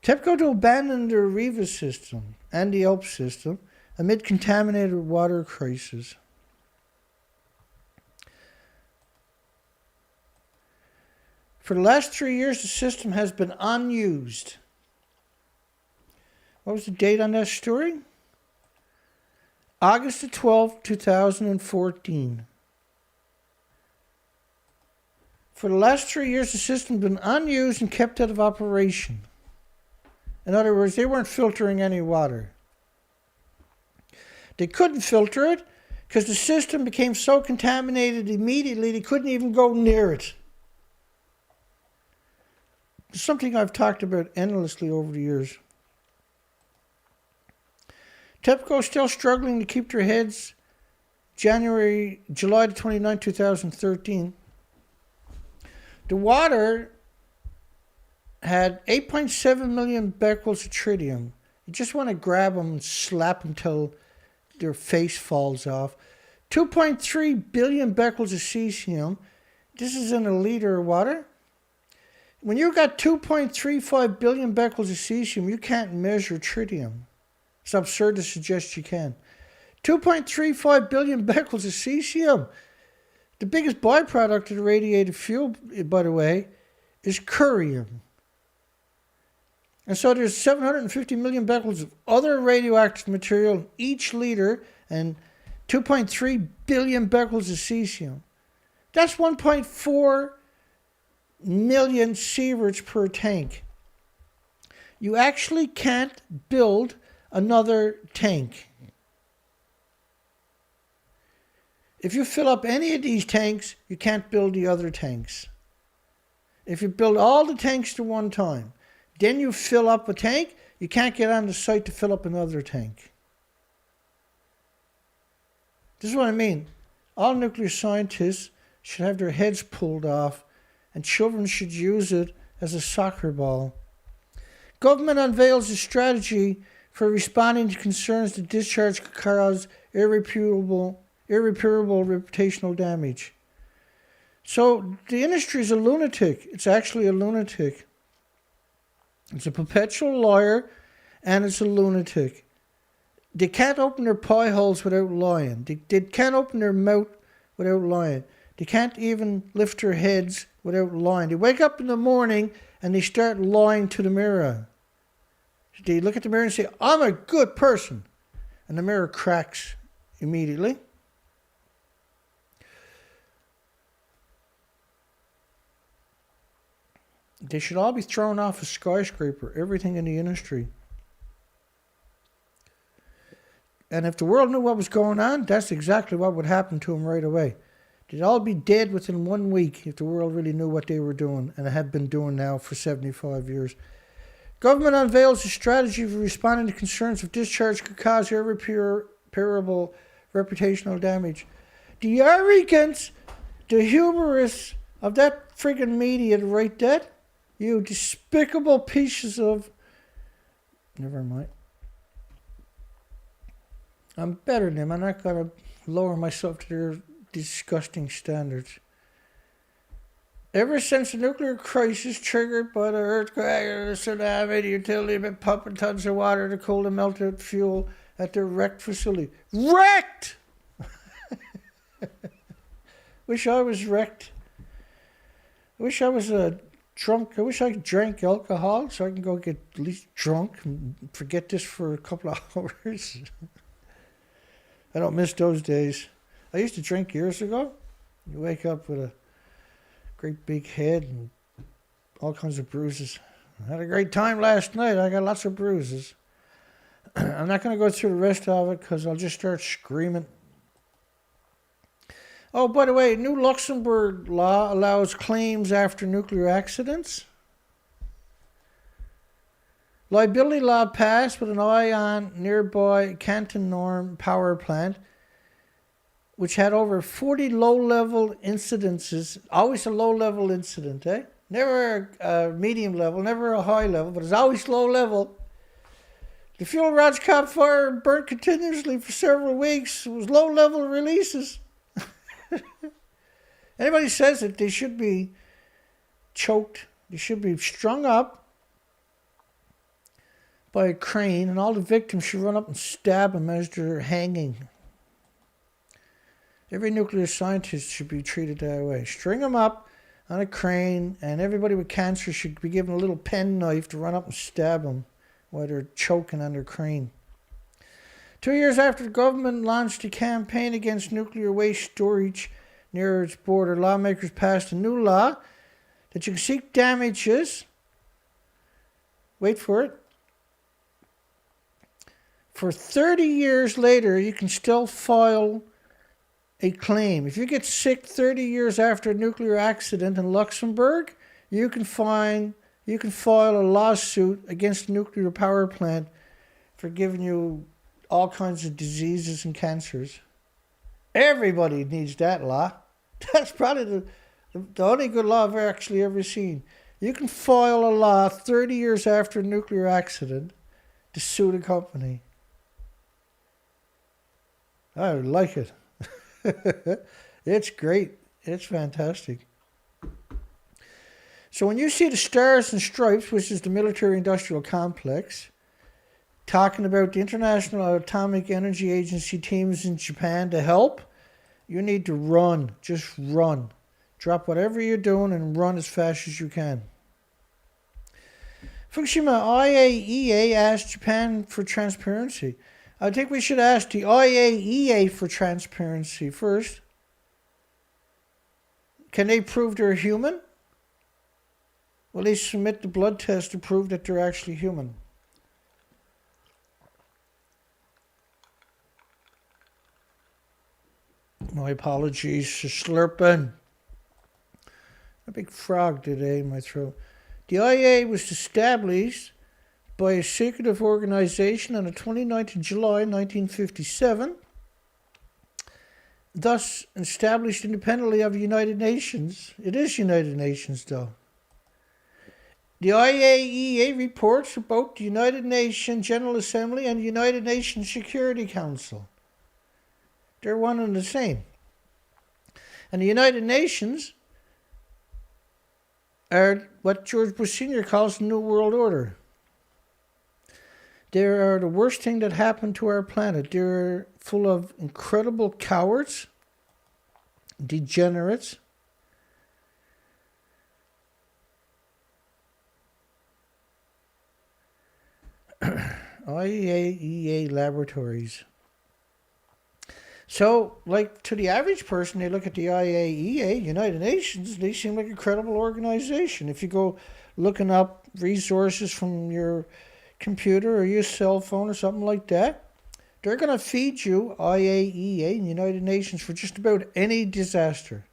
Speaker 1: TEPCO to abandon the Riva system and the OPE system amid contaminated water crisis. For the last 3 years, the system has been unused. What was the date on that story? August the 12th, 2014. For the last 3 years, the system has been unused and kept out of operation. In other words, they weren't filtering any water. They couldn't filter it because the system became so contaminated immediately they couldn't even go near it. It's something I've talked about endlessly over the years. TEPCO is still struggling to keep their heads. July 29, 2013. The water had 8.7 million becquerels of tritium. You just want to grab them and slap them till their face falls off. 2.3 billion becquerels of cesium. This is in a liter of water. When you've got 2.35 billion becquerels of cesium, you can't measure tritium. It's absurd to suggest you can. 2.35 billion becquerels of cesium. The biggest byproduct of the radiated fuel, by the way, is curium. And so there's 750 million becquerels of other radioactive material in each liter and 2.3 billion becquerels of cesium. That's 1.4 million sieverts per tank. You actually can't build another tank. If you fill up any of these tanks, you can't build the other tanks. If you build all the tanks to one time, then you fill up a tank, you can't get on the site to fill up another tank. This is what I mean. All nuclear scientists should have their heads pulled off, and children should use it as a soccer ball. Government unveils a strategy for responding to concerns that discharge could cause irreparable reputational damage. So the industry is a lunatic. It's actually a lunatic. It's a perpetual liar, and it's a lunatic. They can't open their pie holes without lying. They can't open their mouth without lying. They can't even lift their heads without lying. They wake up in the morning and they start lying to the mirror. They look at the mirror and say, I'm a good person. And the mirror cracks immediately. They should all be thrown off a skyscraper, everything in the industry. And if the world knew what was going on, that's exactly what would happen to them right away. They'd all be dead within 1 week if the world really knew what they were doing and have been doing now for 75 years. Government unveils a strategy for responding to concerns of discharge could cause irreparable reputational damage. The arrogance, the hubris of that friggin' media to write that, you despicable pieces of... Never mind. I'm better than them. I'm not going to lower myself to their disgusting standards. Ever since the nuclear crisis triggered by the earthquake or the tsunami, the utility have been pumping tons of water to cool the melted fuel at their wrecked facility. Wrecked! Wish I was wrecked. I wish I was drunk. I wish I drank alcohol so I can go get at least drunk and forget this for a couple of hours. I don't miss those days. I used to drink years ago. You wake up with a great big head and all kinds of bruises. I had a great time last night. I got lots of bruises. I'm not going to go through the rest of it because I'll just start screaming. Oh, by the way, new Luxembourg law allows claims after nuclear accidents. Liability law passed with an eye on nearby Canton Norm power plant, which had over 40 low-level incidences. Always a low-level incident, eh? Never a medium level, never a high level, but it's always low level. The fuel rods caught fire and burnt continuously for several weeks. It was low-level releases. Anybody says that they should be choked, they should be strung up by a crane, and all the victims should run up and stab them as they're hanging. Every nuclear scientist should be treated that way. String them up on a crane, and everybody with cancer should be given a little penknife to run up and stab them while they're choking on their crane. 2 years after the government launched a campaign against nuclear waste storage near its border, lawmakers passed a new law that you can seek damages. Wait for it. For 30 years later, you can still file a claim. If you get sick 30 years after a nuclear accident in Luxembourg, you can file a lawsuit against a nuclear power plant for giving you all kinds of diseases and cancers. Everybody needs that law. That's probably the only good law I've actually ever seen. You can file a law 30 years after a nuclear accident to sue the company. I like it. It's great. It's fantastic. So when you see the Stars and Stripes, which is the military-industrial complex, talking about the International Atomic Energy Agency teams in Japan to help, you need to run. Just run. Drop whatever you're doing and run as fast as you can. Fukushima IAEA asked Japan for transparency. I think we should ask the IAEA for transparency first. Can they prove they're human? Will they submit the blood test to prove that they're actually human? My apologies for slurping. A big frog today in my throat. The IAEA was established by a secretive organization on the 29th of July 1957, thus established independently of the United Nations. It is United Nations, though. The IAEA reports about the United Nations General Assembly and the United Nations Security Council. They're one and the same. And the United Nations are what George Bush Sr. calls the New World Order. They are the worst thing that happened to our planet. They're full of incredible cowards, degenerates, IAEA laboratories. So, like, to the average person, they look at the IAEA, United Nations, they seem like a credible organization. If you go looking up resources from your computer or your cell phone or something like that, they're going to feed you IAEA and United Nations for just about any disaster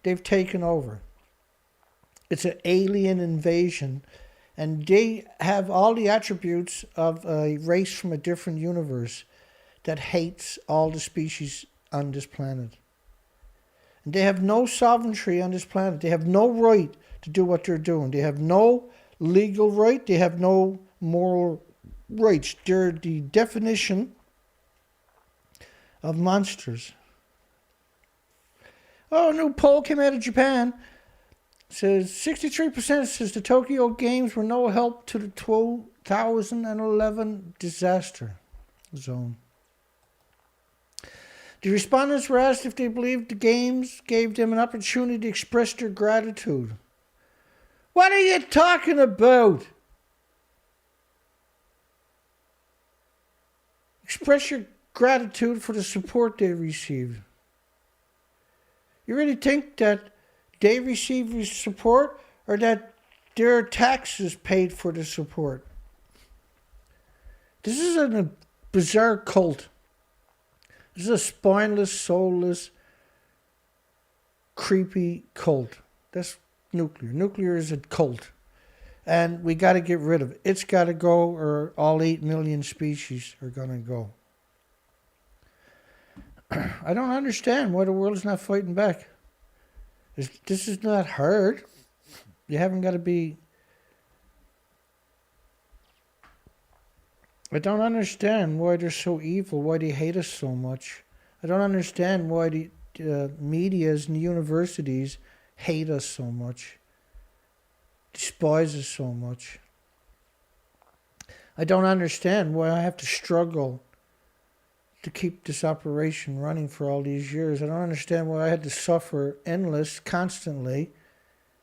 Speaker 1: they've taken over. It's an alien invasion, and they have all the attributes of a race from a different universe that hates all the species on this planet. And they have no sovereignty on this planet. They have no right to do what they're doing. They have no legal right. They have no moral rights. They're the definition of monsters. Oh, a new poll came out of Japan. It says 63% says the Tokyo Games were no help to the 2011 disaster zone. The respondents were asked if they believed the games gave them an opportunity to express their gratitude. What are you talking about? Express your gratitude for the support they received. You really think that they received support or that their taxes paid for the support? This is a bizarre cult. This is a spineless, soulless, creepy cult. That's nuclear. Nuclear is a cult. And we got to get rid of it. It's got to go, or all 8 million species are going to go. I don't understand why the world is not fighting back. This is not hard. You haven't got to be... I don't understand why they're so evil, why they hate us so much. I don't understand why medias and the universities hate us so much, despise us so much. I don't understand why I have to struggle to keep this operation running for all these years. I don't understand why I had to suffer constantly,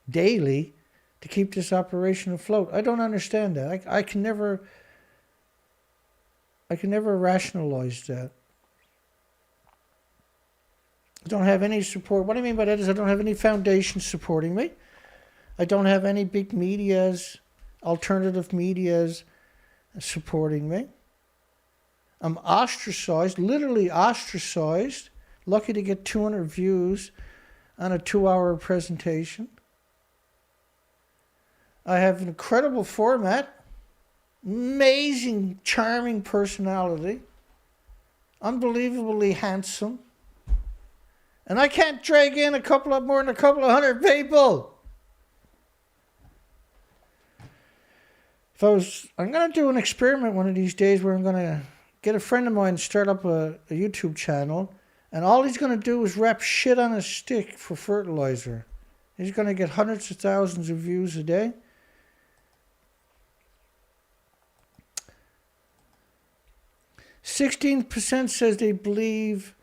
Speaker 1: daily, to keep this operation afloat. I don't understand that. I can never rationalize that. I don't have any support. What I mean by that is I don't have any foundations supporting me. I don't have any big medias, alternative medias supporting me. I'm ostracized, literally ostracized. Lucky to get 200 views on a 2-hour presentation. I have an incredible format, amazing, charming personality, unbelievably handsome. And I can't drag in more than a couple of hundred people. I'm going to do an experiment one of these days where I'm going to get a friend of mine and start up a YouTube channel, and all he's going to do is wrap shit on a stick for fertilizer. He's going to get hundreds of thousands of views a day. %16 says they believe.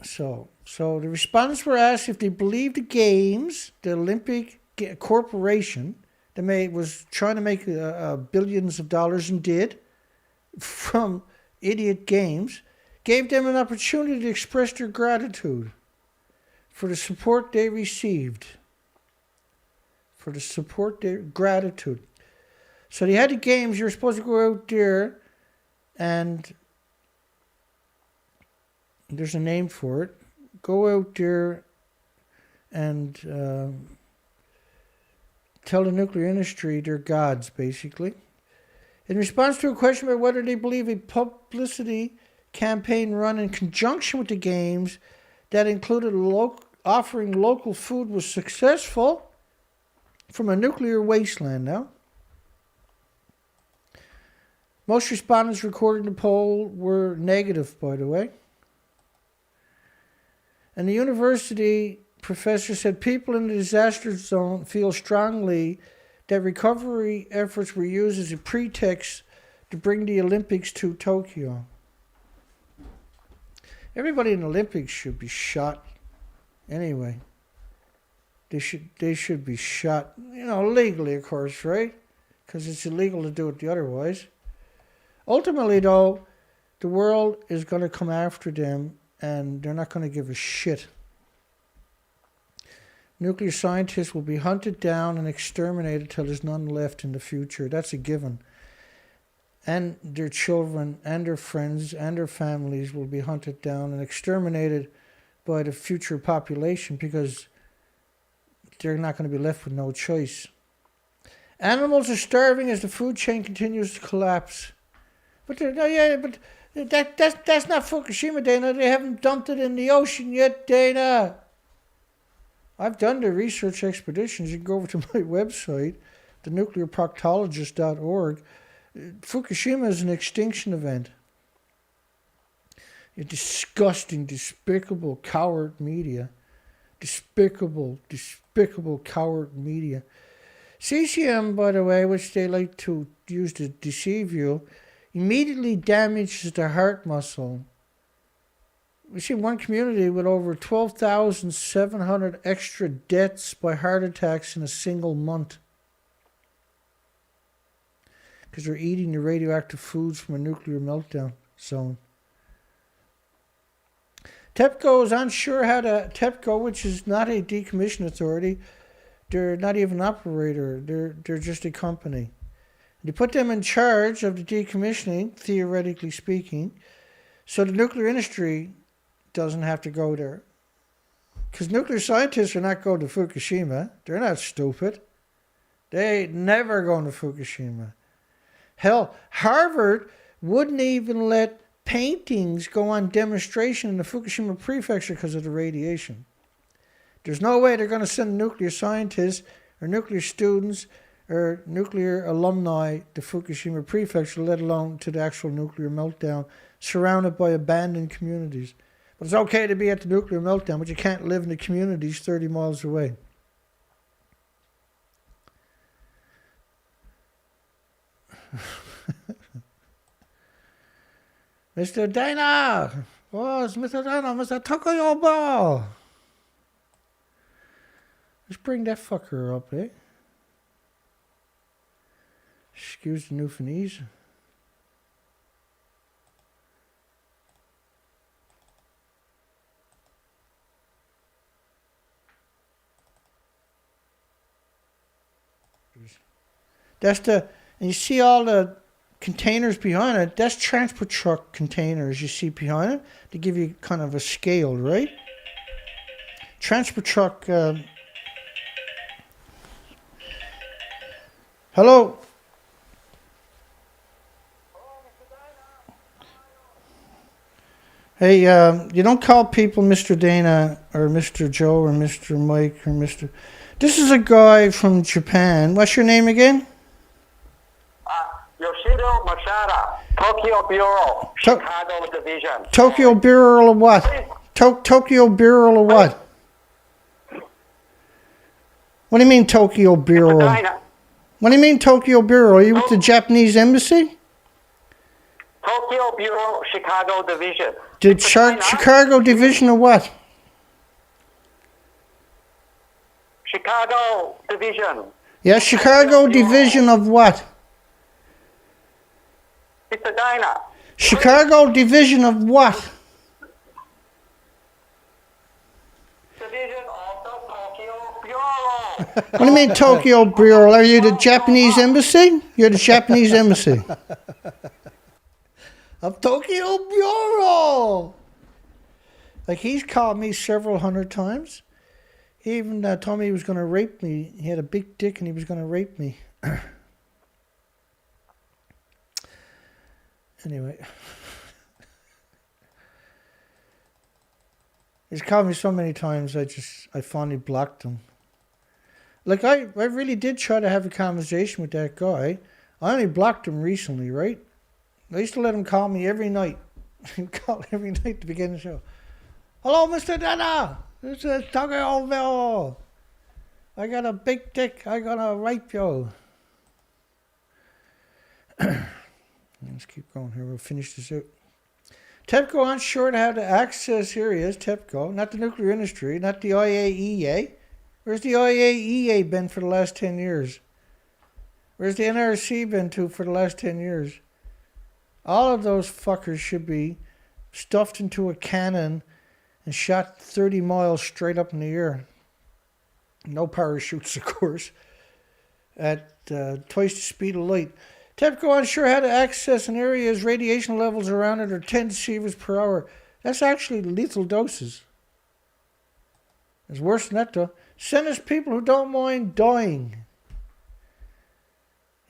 Speaker 1: So the respondents were asked if they believe the games, the Olympic corporation, that was trying to make billions of dollars and did from idiot games, gave them an opportunity to express their gratitude for the support they received. Gratitude. So they had the games. You were supposed to go out there, and there's a name for it. Go out there and tell the nuclear industry they're gods, basically. In response to a question about whether they believe a publicity campaign run in conjunction with the games that included offering local food was successful from a nuclear wasteland now. Most respondents recorded in the poll were negative, by the way. And the university professor said people in the disaster zone feel strongly that recovery efforts were used as a pretext to bring the Olympics to Tokyo. Everybody in the Olympics should be shot anyway. They should be shot, legally, of course, right? Because it's illegal to do it otherwise. Ultimately, though, the world is going to come after them, and they're not going to give a shit. Nuclear scientists will be hunted down and exterminated till there's none left in the future. That's a given. And their children and their friends and their families will be hunted down and exterminated by the future population because they're not going to be left with no choice. Animals are starving as the food chain continues to collapse. But that's not Fukushima, Dana. They haven't dumped it in the ocean yet, Dana. I've done the research expeditions. You can go over to my website, thenuclearproctologist.org. Fukushima is an extinction event. You disgusting, despicable, coward media. Despicable, coward media. Cesium, by the way, which they like to use to deceive you, immediately damages the heart muscle. We see one community with over 12,700 extra deaths by heart attacks in a single month. Because they're eating the radioactive foods from a nuclear meltdown zone. TEPCO is unsure how to... TEPCO, which is not a decommission authority, they're not even an operator, they're just a company. They put them in charge of the decommissioning, theoretically speaking, so the nuclear industry doesn't have to go there. Because nuclear scientists are not going to Fukushima. They're not stupid. They ain't never going to Fukushima. Hell, Harvard wouldn't even let paintings go on demonstration in the Fukushima prefecture because of the radiation. There's no way they're going to send nuclear scientists or nuclear students or nuclear alumni to Fukushima prefecture, let alone to the actual nuclear meltdown, surrounded by abandoned communities. But it's okay to be at the nuclear meltdown, but you can't live in the communities 30 miles away. Mr. Dana! Oh, it's Mr. Dana, Mr. Tokoyobo! Let's bring that fucker up, eh? Excuse the Newfoundlandese. That's the, and you see all the containers behind it. That's transport truck containers you see behind it to give you kind of a scale, right? Transport truck. Hello. Hey, you don't call people Mr. Dana or Mr. Joe or Mr. Mike or Mr. This is a guy from Japan. What's your name again?
Speaker 2: Yoshiro Machada, Tokyo Bureau, Chicago Division.
Speaker 1: Tokyo Bureau of what? Tokyo Bureau of what? What do you mean Tokyo Bureau? What do you mean Tokyo Bureau? Are you with the Japanese embassy?
Speaker 2: Tokyo Bureau, Chicago Division.
Speaker 1: Chicago Division of what?
Speaker 2: Chicago Division.
Speaker 1: Yeah, Chicago Division of what?
Speaker 2: Mr. Dana.
Speaker 1: Chicago Division of what?
Speaker 2: Division of the Tokyo Bureau.
Speaker 1: What do you mean Tokyo Bureau? Are you the Japanese embassy? You're the Japanese embassy. Of Tokyo Bureau. Like, he's called me several hundred times. He even told me he was going to rape me. He had a big dick and he was going to rape me. Anyway. He's called me so many times, I finally blocked him. Like, I really did try to have a conversation with that guy. I only blocked him recently, right? I used to let him call me every night. He'd call every night to begin the show. Hello, Mr. Dana. This is Tokyo. I got a big dick. I gonna rape you. Let's keep going here. We'll finish this out. TEPCO aren't sure how to access areas. TEPCO, not the nuclear industry, not the IAEA. Where's the IAEA been for the last 10 years? Where's the NRC been to for the last 10 years? All of those fuckers should be stuffed into a cannon and shot 30 miles straight up in the air. No parachutes, of course, at twice the speed of light. TEPCO unsure how to access an area's radiation levels around it are 10 sieverts per hour. That's actually lethal doses. It's worse than that, though. Send us people who don't mind dying.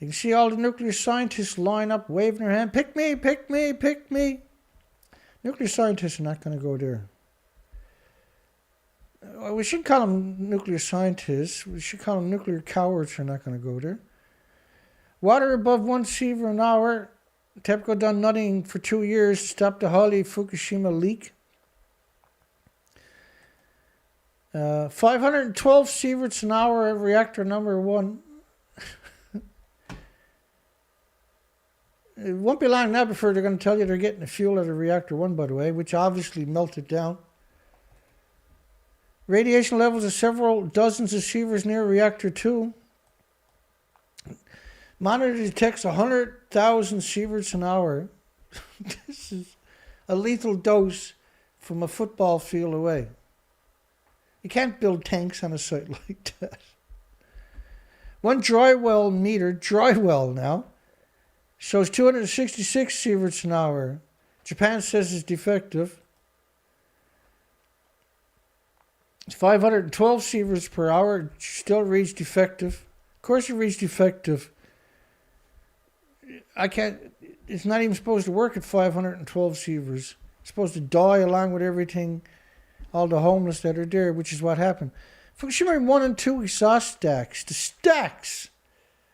Speaker 1: You can see all the nuclear scientists line up, waving their hand. Pick me, pick me, pick me. Nuclear scientists are not going to go there. We should call them nuclear scientists. We should call them nuclear cowards who are not going to go there. Water above 1 sievert an hour. TEPCO done nothing for 2 years to stop the highly Fukushima leak. 512 sieverts an hour at reactor number 1. It won't be long now before they're going to tell you they're getting the fuel out of reactor 1, by the way, which obviously melted down. Radiation levels of several dozens of sieverts near reactor 2. Monitor detects 100,000 sieverts an hour. This is a lethal dose from a football field away. You can't build tanks on a site like that. One dry well meter, dry well now, shows 266 sieverts an hour. Japan says it's defective. It's 512 sieverts per hour. It still reads defective. Of course it reads defective. It's not even supposed to work at 512 sieverts. It's supposed to die along with everything, all the homeless that are there, which is what happened. Fukushima 1 and 2 exhaust stacks. The stacks,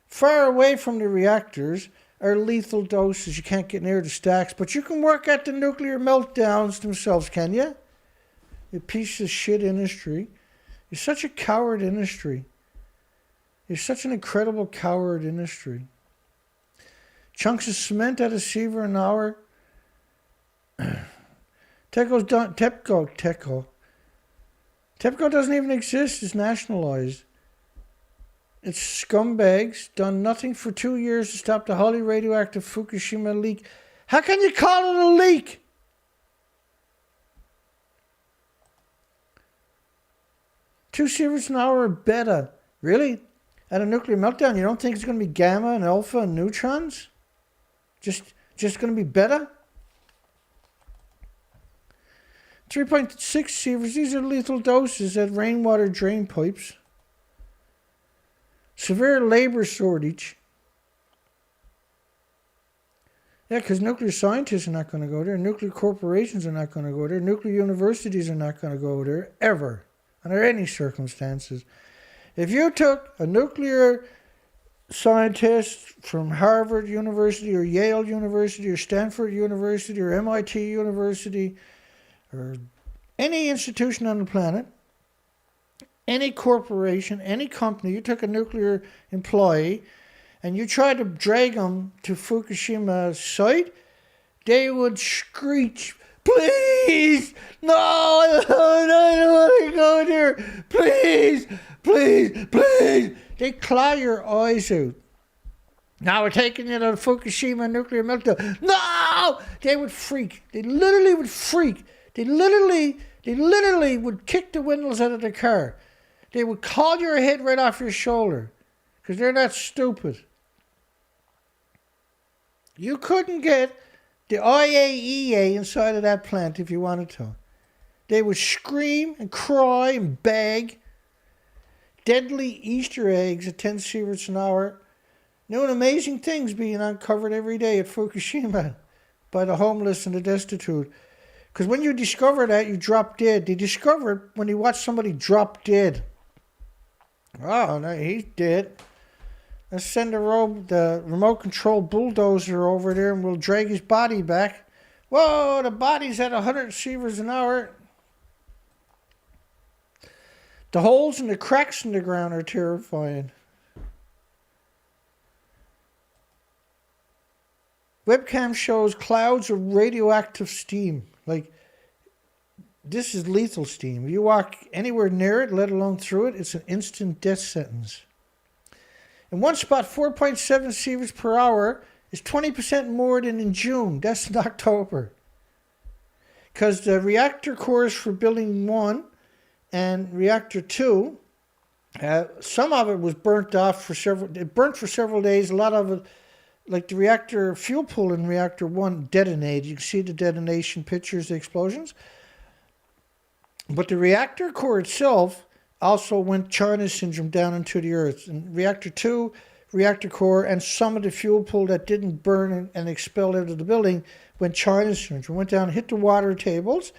Speaker 1: far away from the reactors, are lethal doses. You can't get near the stacks, but you can work at the nuclear meltdowns themselves, can you? You piece of shit industry. You're such a coward industry. You're such an incredible coward industry. Chunks of cement at a sievert an hour. TEPCO's done. TEPCO doesn't even exist. It's nationalized. It's scumbags done nothing for 2 years to stop the highly radioactive Fukushima leak. How can you call it a leak? Two sieverts an hour or beta. Really? At a nuclear meltdown, you don't think it's going to be gamma and alpha and neutrons? Just going to be beta? 3.6 sieverts. These are lethal doses at rainwater drain pipes. Severe labor shortage. Yeah, because nuclear scientists are not going to go there. Nuclear corporations are not going to go there. Nuclear universities are not going to go there, ever, under any circumstances. If you took a nuclear scientist from Harvard University or Yale University or Stanford University or MIT University or any institution on the planet, any corporation, any company, you took a nuclear employee and you tried to drag them to Fukushima site, they would screech, "Please! No, I don't want to go there! Please! Please! Please!" They claw your eyes out. "Now we're taking you to the Fukushima nuclear meltdown." No! They would freak. They literally would freak. They literally would kick the windows out of the car. They would call your head right off your shoulder. Because they're not stupid. You couldn't get the IAEA inside of that plant if you wanted to. They would scream and cry and beg. Deadly Easter eggs at 10 sieverts an hour. New and amazing things being uncovered every day at Fukushima by the homeless and the destitute. Because when you discover that, you drop dead. They discover it when they watch somebody drop dead. Oh, no, he's dead. Let's send the remote control bulldozer over there and we'll drag his body back. Whoa, the body's at 100 sieverts an hour. The holes and the cracks in the ground are terrifying. Webcam shows clouds of radioactive steam. Like, this is lethal steam. If you walk anywhere near it, let alone through it, it's an instant death sentence. In one spot, 4.7 sieverts per hour is 20% more than in June. That's in October. Because the reactor cores for building 1 and reactor 2, some of it was burnt off for several days. A lot of it, like the reactor fuel pool in reactor 1, detonated. You can see the detonation pictures, the explosions. But the reactor core itself also went China syndrome down into the earth. And reactor 2, reactor core, and some of the fuel pool that didn't burn and expel out of the building went China syndrome. Went down, hit the water tables,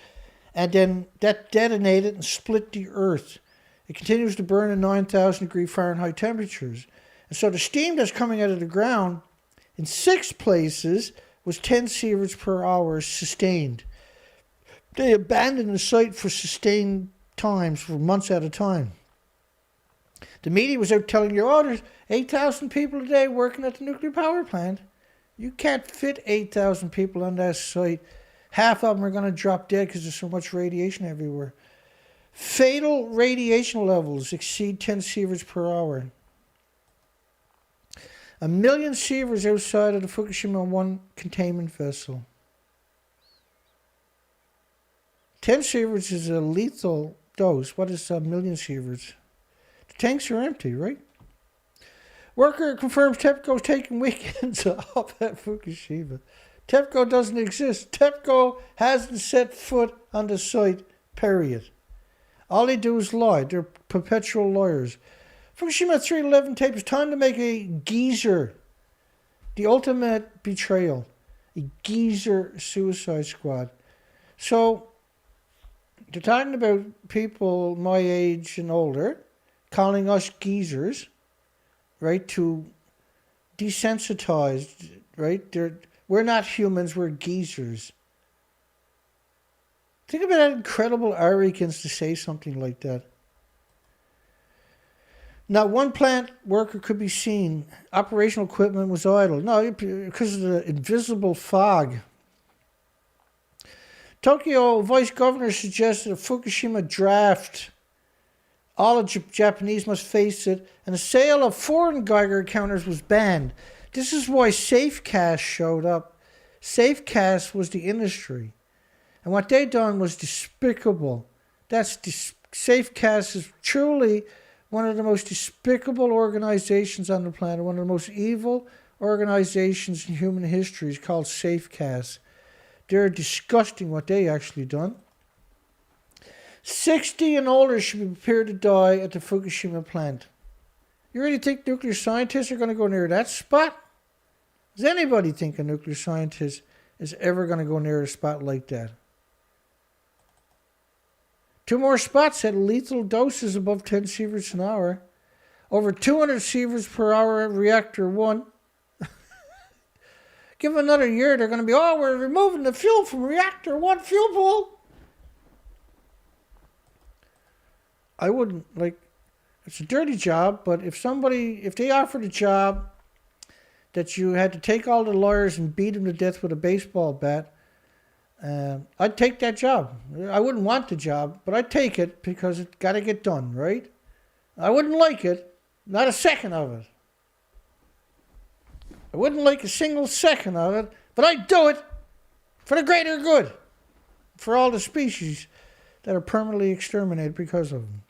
Speaker 1: and then that detonated and split the earth. It continues to burn at 9,000 degree Fahrenheit temperatures. And so the steam that's coming out of the ground in 6 places was 10 sieverts per hour sustained. They abandoned the site for sustained times for months at a time. The media was out telling you, oh, there's 8,000 people a day working at the nuclear power plant. You can't fit 8,000 people on that site. Half of them are going to drop dead because there's so much radiation everywhere. Fatal radiation levels exceed 10 sieverts per hour. 1 million sieverts outside of the Fukushima 1 containment vessel. 10 sieverts is a lethal dose. What is 1 million sieverts? The tanks are empty, right? Worker confirms TEPCO is taking weekends off at Fukushima. TEPCO doesn't exist. TEPCO hasn't set foot on the site, period. All they do is lie. They're perpetual lawyers. Fukushima 311 tape. It's time to make a geezer. The ultimate betrayal. A geezer suicide squad. So, they're talking about people my age and older calling us geezers, right, to desensitize, right? We're not humans, we're geezers. Think about that incredible arrogance to say something like that. Not one plant worker could be seen. Operational equipment was idle. No, because of the invisible fog. Tokyo vice governor suggested a Fukushima draft. All Japanese must face it. And the sale of foreign Geiger counters was banned. This is why SafeCast showed up. SafeCast was the industry. And what they done was despicable. SafeCast is truly one of the most despicable organizations on the planet. One of the most evil organizations in human history is called SafeCast. They're disgusting what they actually done. 60 and older should be prepared to die at the Fukushima plant. You really think nuclear scientists are going to go near that spot? Does anybody think a nuclear scientist is ever going to go near a spot like that? 2 more spots at lethal doses above 10 sieverts an hour. Over 200 sieverts per hour at reactor 1. Give them another year, they're going to be, we're removing the fuel from reactor 1 fuel pool. I wouldn't, it's a dirty job, but if they offered a job that you had to take all the lawyers and beat them to death with a baseball bat, I'd take that job. I wouldn't want the job, but I'd take it because it's got to get done, right? I wouldn't like it, not a second of it. I wouldn't like a single second of it, but I'd do it for the greater good, for all the species that are permanently exterminated because of them.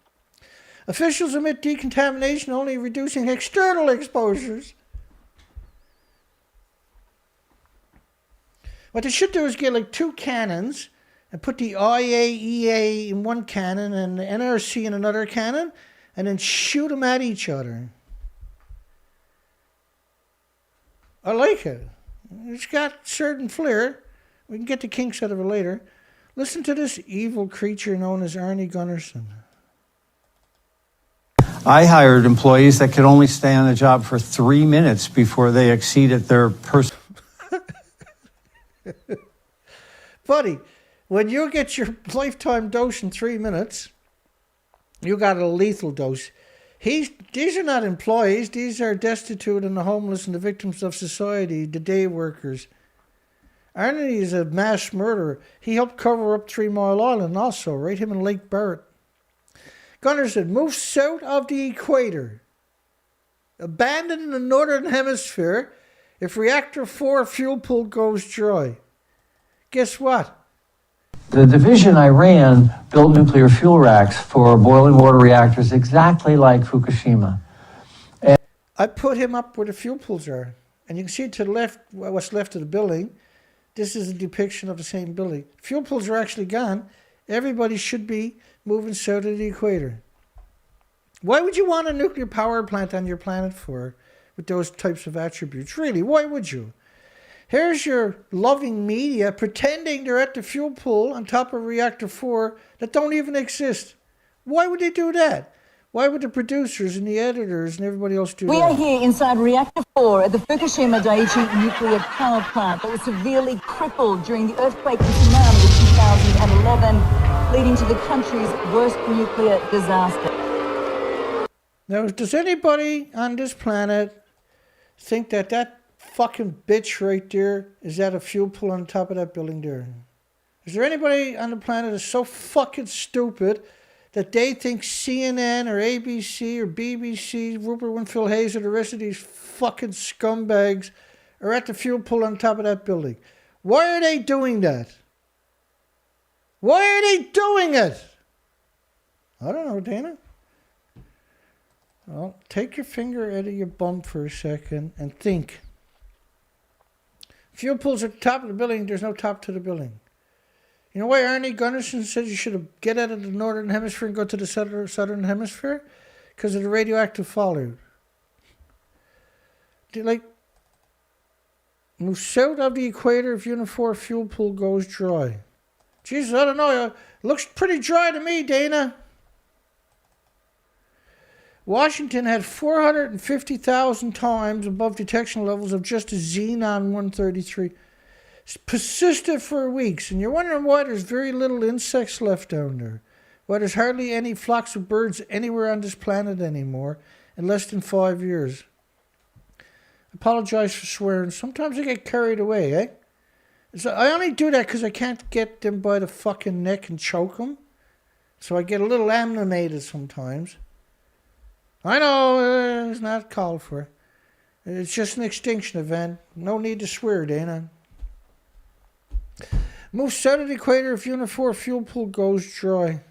Speaker 1: Officials admit decontamination only reducing external exposures. What they should do is get 2 cannons and put the IAEA in one cannon and the NRC in another cannon and then shoot them at each other. I like it. It's got certain flair. We can get the kinks out of it later. Listen to this evil creature known as Arnie Gunnarsson.
Speaker 3: I hired employees that could only stay on the job for 3 minutes before they exceeded their personal...
Speaker 1: Buddy, when you get your lifetime dose in 3 minutes, you got a lethal dose. These are not employees. These are destitute and the homeless and the victims of society, the day workers. Arnie is a mass murderer. He helped cover up 3 Mile Island also, right? Him and Lake Barrett. Gunnar said, move south of the equator. Abandon the northern hemisphere if reactor 4 fuel pool goes dry. Guess what?
Speaker 4: The division I ran built nuclear fuel racks for boiling water reactors exactly like Fukushima.
Speaker 1: And I put him up where the fuel pools are. And you can see to the left, what's left of the building. This is a depiction of the same building. Fuel pools are actually gone. Everybody should be moving south of the equator. Why would you want a nuclear power plant on your planet for with those types of attributes? Really, why would you? Here's your loving media pretending they're at the fuel pool on top of reactor 4 that don't even exist. Why would they do that? Why would the producers and the editors and everybody else do that?
Speaker 5: We are here inside reactor 4 at the Fukushima Daiichi nuclear power plant that was severely crippled during the earthquake and tsunami of 2011, leading to the country's worst nuclear disaster.
Speaker 1: Now, does anybody on this planet think that fucking bitch right there is at a fuel pool on top of that building there? Is there anybody on the planet that's so fucking stupid that they think CNN or ABC or BBC, Rupert Winfield Hayes or the rest of these fucking scumbags are at the fuel pool on top of that building? Why are they doing that? Why are they doing it? I don't know, Dana. Well, take your finger out of your bum for a second and think. Fuel pools at the top of the building, there's no top to the building. You know why Arnie Gunnarsson said you should get out of the northern hemisphere and go to the southern hemisphere? Because of the radioactive fallout. Move south of the equator if Unit 4 fuel pool goes dry. Jesus, I don't know. It looks pretty dry to me, Dana. Washington had 450,000 times above detection levels of just a Xenon-133. persisted for weeks, and you're wondering why there's very little insects left down there. Why there's hardly any flocks of birds anywhere on this planet anymore in less than 5 years. I apologize for swearing. Sometimes I get carried away, eh? So I only do that because I can't get them by the fucking neck and choke them. So I get a little animated sometimes. I know it's not called for. It's just an extinction event. No need to swear, Dana. Move south of the equator if Unit 4 fuel pool goes dry.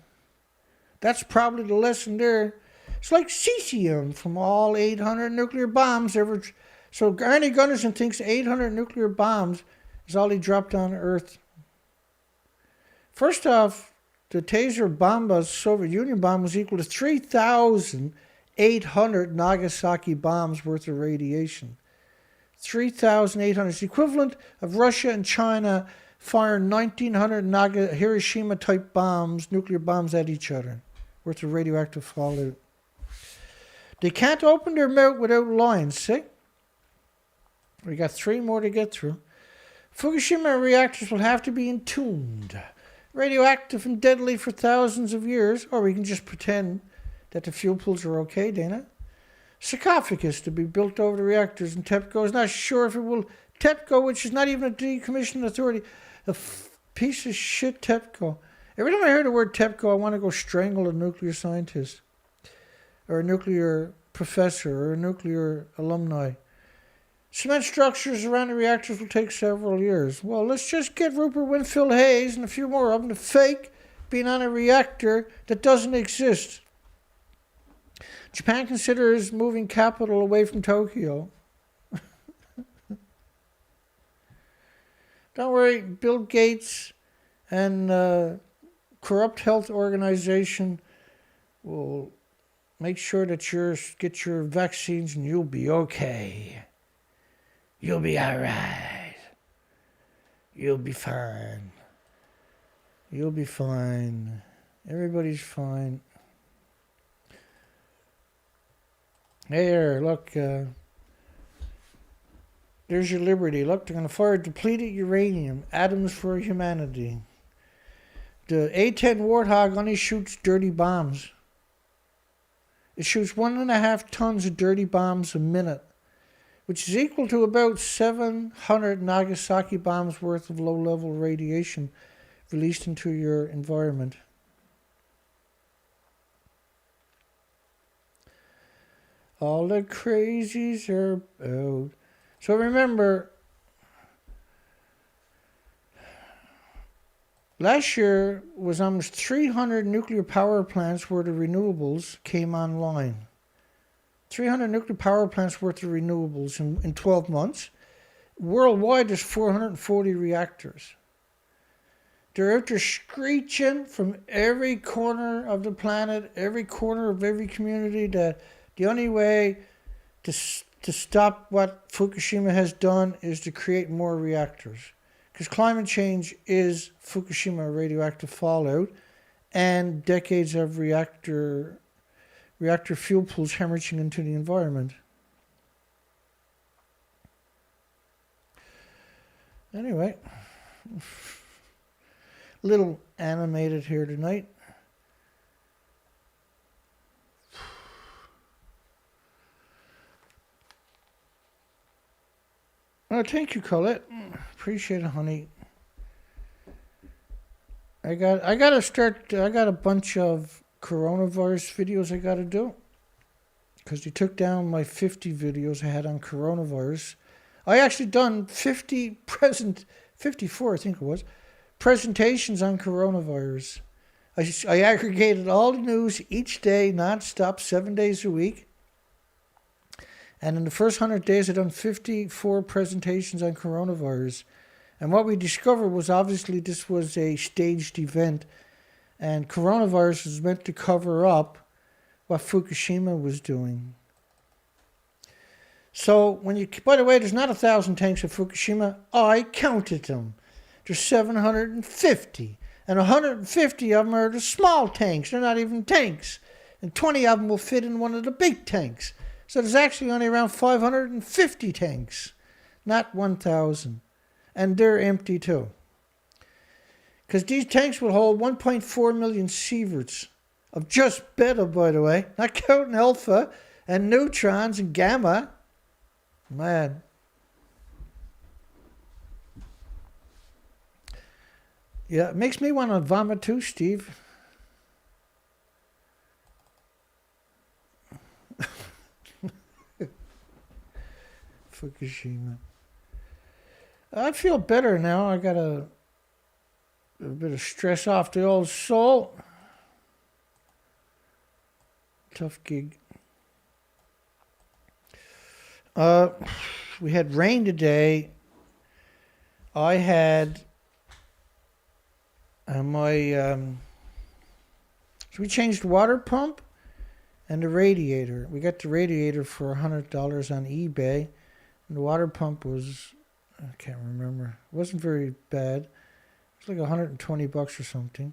Speaker 1: That's probably the lesson there. It's like cesium from all 800 nuclear bombs ever. So Arnie Gunnarsson thinks 800 nuclear bombs is all he dropped on Earth. First off, the Taser Bomba Soviet Union bomb was equal to 3,800 Nagasaki bombs worth of radiation. 3,800 is the equivalent of Russia and China firing 1,900 Hiroshima-type bombs, nuclear bombs at each other, worth of radioactive fallout. They can't open their mouth without lines, see? We got 3 more to get through. Fukushima reactors will have to be entombed, radioactive and deadly for thousands of years, or we can just pretend that the fuel pools are okay, Dana. Sarcophagus to be built over the reactors, and TEPCO is not sure if it will. TEPCO, which is not even a decommissioning authority, a piece of shit TEPCO. Every time I hear the word TEPCO, I want to go strangle a nuclear scientist, or a nuclear professor, or a nuclear alumni. Cement structures around the reactors will take several years. Well, let's just get Rupert Winfield Hayes and a few more of them to fake being on a reactor that doesn't exist. Japan considers moving capital away from Tokyo. Don't worry, Bill Gates and corrupt health organization will make sure that you get your vaccines and you'll be okay. You'll be all right. You'll be fine. You'll be fine. Everybody's fine. There, look. There's your liberty. Look, they're going to fire depleted uranium. Atoms for humanity. The A-10 Warthog only shoots dirty bombs. It shoots 1.5 tons of dirty bombs a minute, which is equal to about 700 Nagasaki bombs worth of low-level radiation released into your environment. All the crazies are out. So remember, last year was almost 300 nuclear power plants where the renewables came online. 300 nuclear power plants worth of renewables in 12 months. Worldwide, there's 440 reactors. They're out there screeching from every corner of the planet, every corner of every community, that the only way to stop what Fukushima has done is to create more reactors. Because climate change is Fukushima radioactive fallout and decades of reactor fuel pools hemorrhaging into the environment. Anyway, a little animated here tonight. Oh, thank you, Colette. Appreciate it, honey. I got a bunch of coronavirus videos I got to do, because they took down my 50 videos I had on coronavirus. I actually done 54, I think it was, presentations on coronavirus. I aggregated all the news each day, non-stop, 7 days a week. And in the first 100 days, I've done 54 presentations on coronavirus. And what we discovered was, obviously this was a staged event, and coronavirus was meant to cover up what Fukushima was doing. So by the way, there's not 1,000 tanks at Fukushima. I counted them. There's 750. And 150 of them are the small tanks. They're not even tanks. And 20 of them will fit in one of the big tanks. So there's actually only around 550 tanks, not 1,000. and they're empty too. Because these tanks will hold 1.4 million sieverts of just beta, by the way, not counting alpha and neutrons and gamma. Man. Yeah, it makes me want to vomit too, Steve. Fukushima. I feel better now. I got a bit of stress off the old soul. Tough gig. We had rain today. I had so we changed the water pump and the radiator. We got the radiator for $100 on eBay, and the water pump was, I can't remember. It wasn't very bad. It was like $120 or something.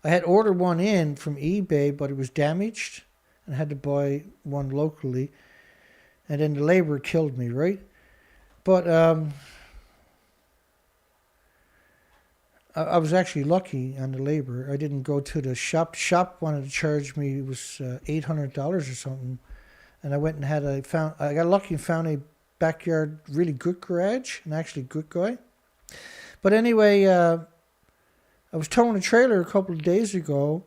Speaker 1: I had ordered one in from eBay, but it was damaged, and I had to buy one locally. And then the labor killed me, right? But I was actually lucky on the labor. I didn't go to the shop. Shop wanted to charge me, it was $800 or something. And I went and I got lucky and found a backyard, really good garage, and actually good guy. But anyway, I was towing a trailer a couple of days ago,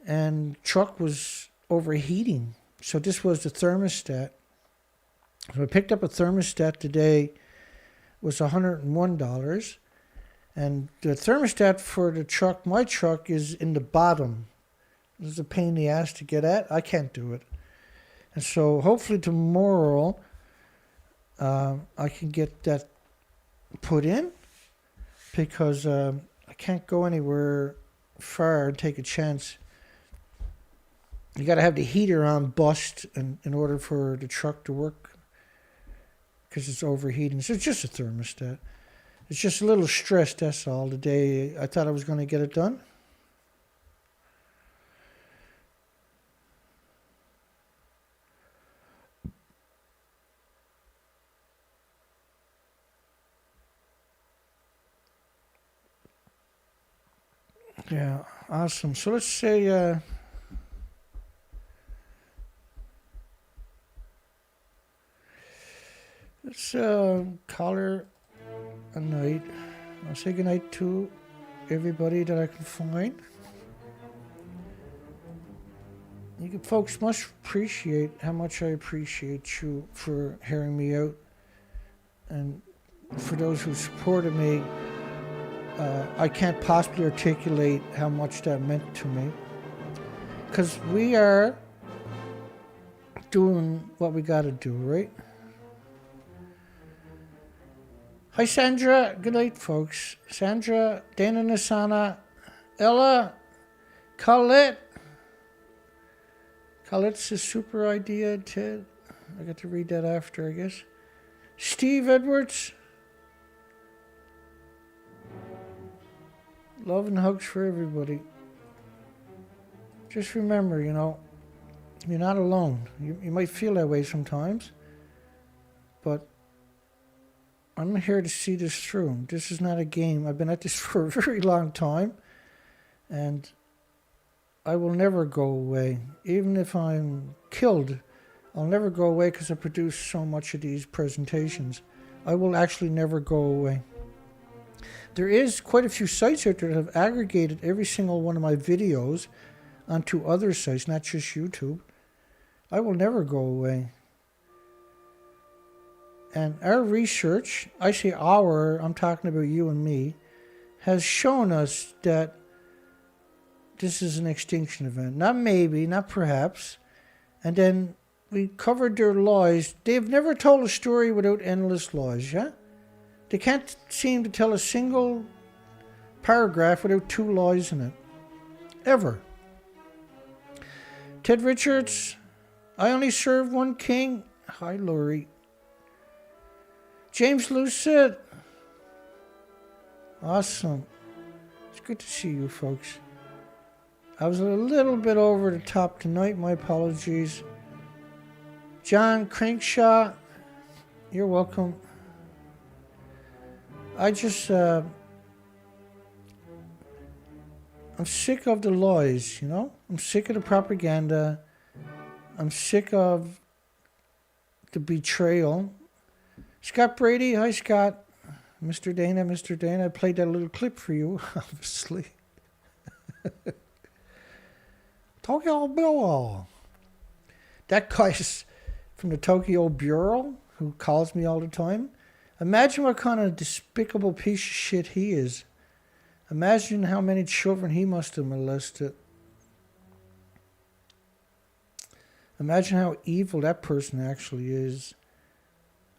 Speaker 1: and the truck was overheating. So this was the thermostat. So I picked up a thermostat today. It was $101. And the thermostat for the truck, my truck, is in the bottom. This is a pain in the ass to get at. I can't do it. And so hopefully tomorrow I can get that put in, because I can't go anywhere far and take a chance. You got to have the heater on bust in order for the truck to work, because it's overheating. So it's just a thermostat. It's just a little stressed, that's all. Today I thought I was going to get it done. Yeah, awesome. So let's say let's call her a night. I'll say goodnight to everybody that I can find. You folks must appreciate how much I appreciate you for hearing me out, and for those who supported me. I can't possibly articulate how much that meant to me, because we are doing what we got to do, right? Hi, Sandra. Good night, folks. Sandra, Dana Nasana, Ella, Colette. Colette's a super idea, Ted. I got to read that after, I guess. Steve Edwards. Love and hugs for everybody. Just remember, you're not alone. You might feel that way sometimes, but I'm here to see this through. This is not a game. I've been at this for a very long time, and I will never go away. Even if I'm killed, I'll never go away, because I produce so much of these presentations. I will actually never go away. There is quite a few sites out there that have aggregated every single one of my videos onto other sites, not just YouTube. I will never go away. And our research, I say our, I'm talking about you and me, has shown us that this is an extinction event. Not maybe, not perhaps. And then we covered their lies. They've never told a story without endless lies, yeah? They can't seem to tell a single paragraph without two lies in it. Ever. Ted Richards, I only serve one king. Hi, Laurie. James Lucid. Awesome. It's good to see you, folks. I was a little bit over the top tonight. My apologies. John Crankshaw, you're welcome. I just, I'm sick of the lies, you know? I'm sick of the propaganda. I'm sick of the betrayal. Scott Brady, hi Scott. Mr. Dana, I played that little clip for you, obviously. Tokyo Bureau. That guy's from the Tokyo Bureau who calls me all the time. Imagine what kind of despicable piece of shit he is. Imagine how many children he must have molested. Imagine how evil that person actually is.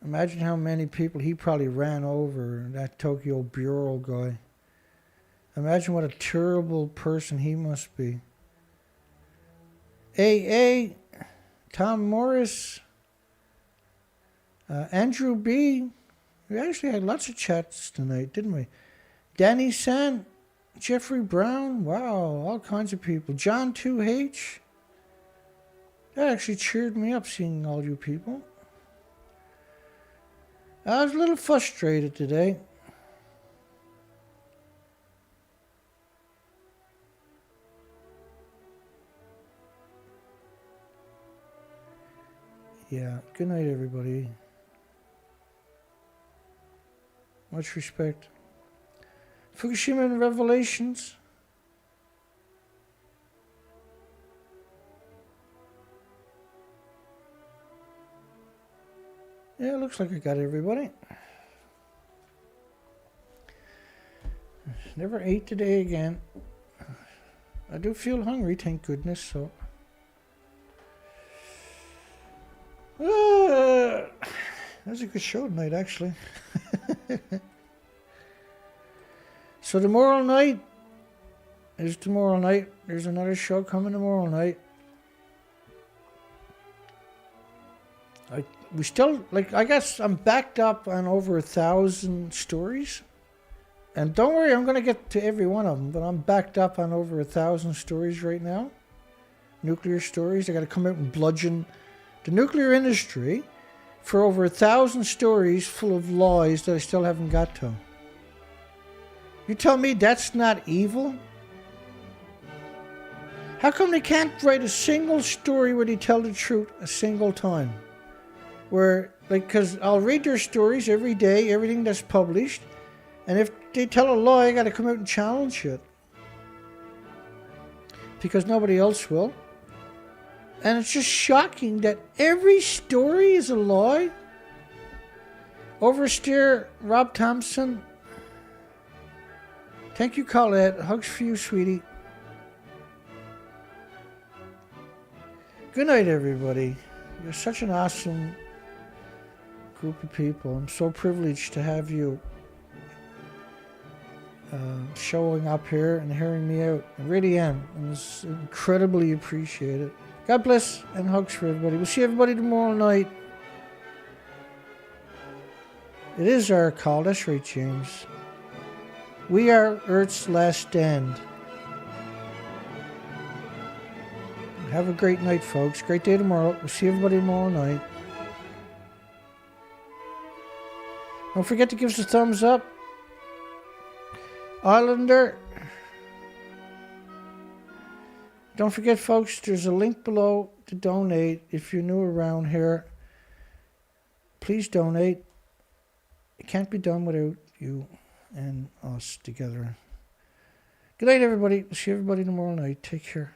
Speaker 1: Imagine how many people he probably ran over, that Tokyo Bureau guy. Imagine what a terrible person he must be. AA, Tom Morris, Andrew B. We actually had lots of chats tonight, didn't we? Danny San, Jeffrey Brown, wow, all kinds of people. John 2H. That actually cheered me up seeing all you people. I was a little frustrated today. Yeah, good night, everybody. Much respect. Fukushima and Revelations. Yeah, it looks like I got everybody. Never ate today again. I do feel hungry, thank goodness, so. That was a good show tonight, actually. So tomorrow night is tomorrow night. There's another show coming tomorrow night. We still, like, I guess I'm backed up on over 1,000 stories. And don't worry, I'm going to get to every one of them, but I'm backed up on over 1,000 stories right now. Nuclear stories. I got to come out and bludgeon the nuclear industry for over 1,000 stories full of lies that I still haven't got to. You tell me that's not evil? How come they can't write a single story where they tell the truth a single time? Where, like, because I'll read their stories every day, everything that's published, and if they tell a lie, I got to come out and challenge it. Because nobody else will. And it's just shocking that every story is a lie. Oversteer, Rob Thompson. Thank you, Colette. Hugs for you, sweetie. Good night, everybody. You're such an awesome group of people. I'm so privileged to have you showing up here and hearing me out. I really am. And it's incredibly appreciated. God bless and hugs for everybody. We'll see everybody tomorrow night. It is our call. That's right, James. We are Earth's last stand. Have a great night, folks. Great day tomorrow. We'll see everybody tomorrow night. Don't forget to give us a thumbs up. Islander. Don't forget, folks, there's a link below to donate. If you're new around here, please donate. It can't be done without you and us together. Good night, everybody. We'll see everybody tomorrow night. Take care.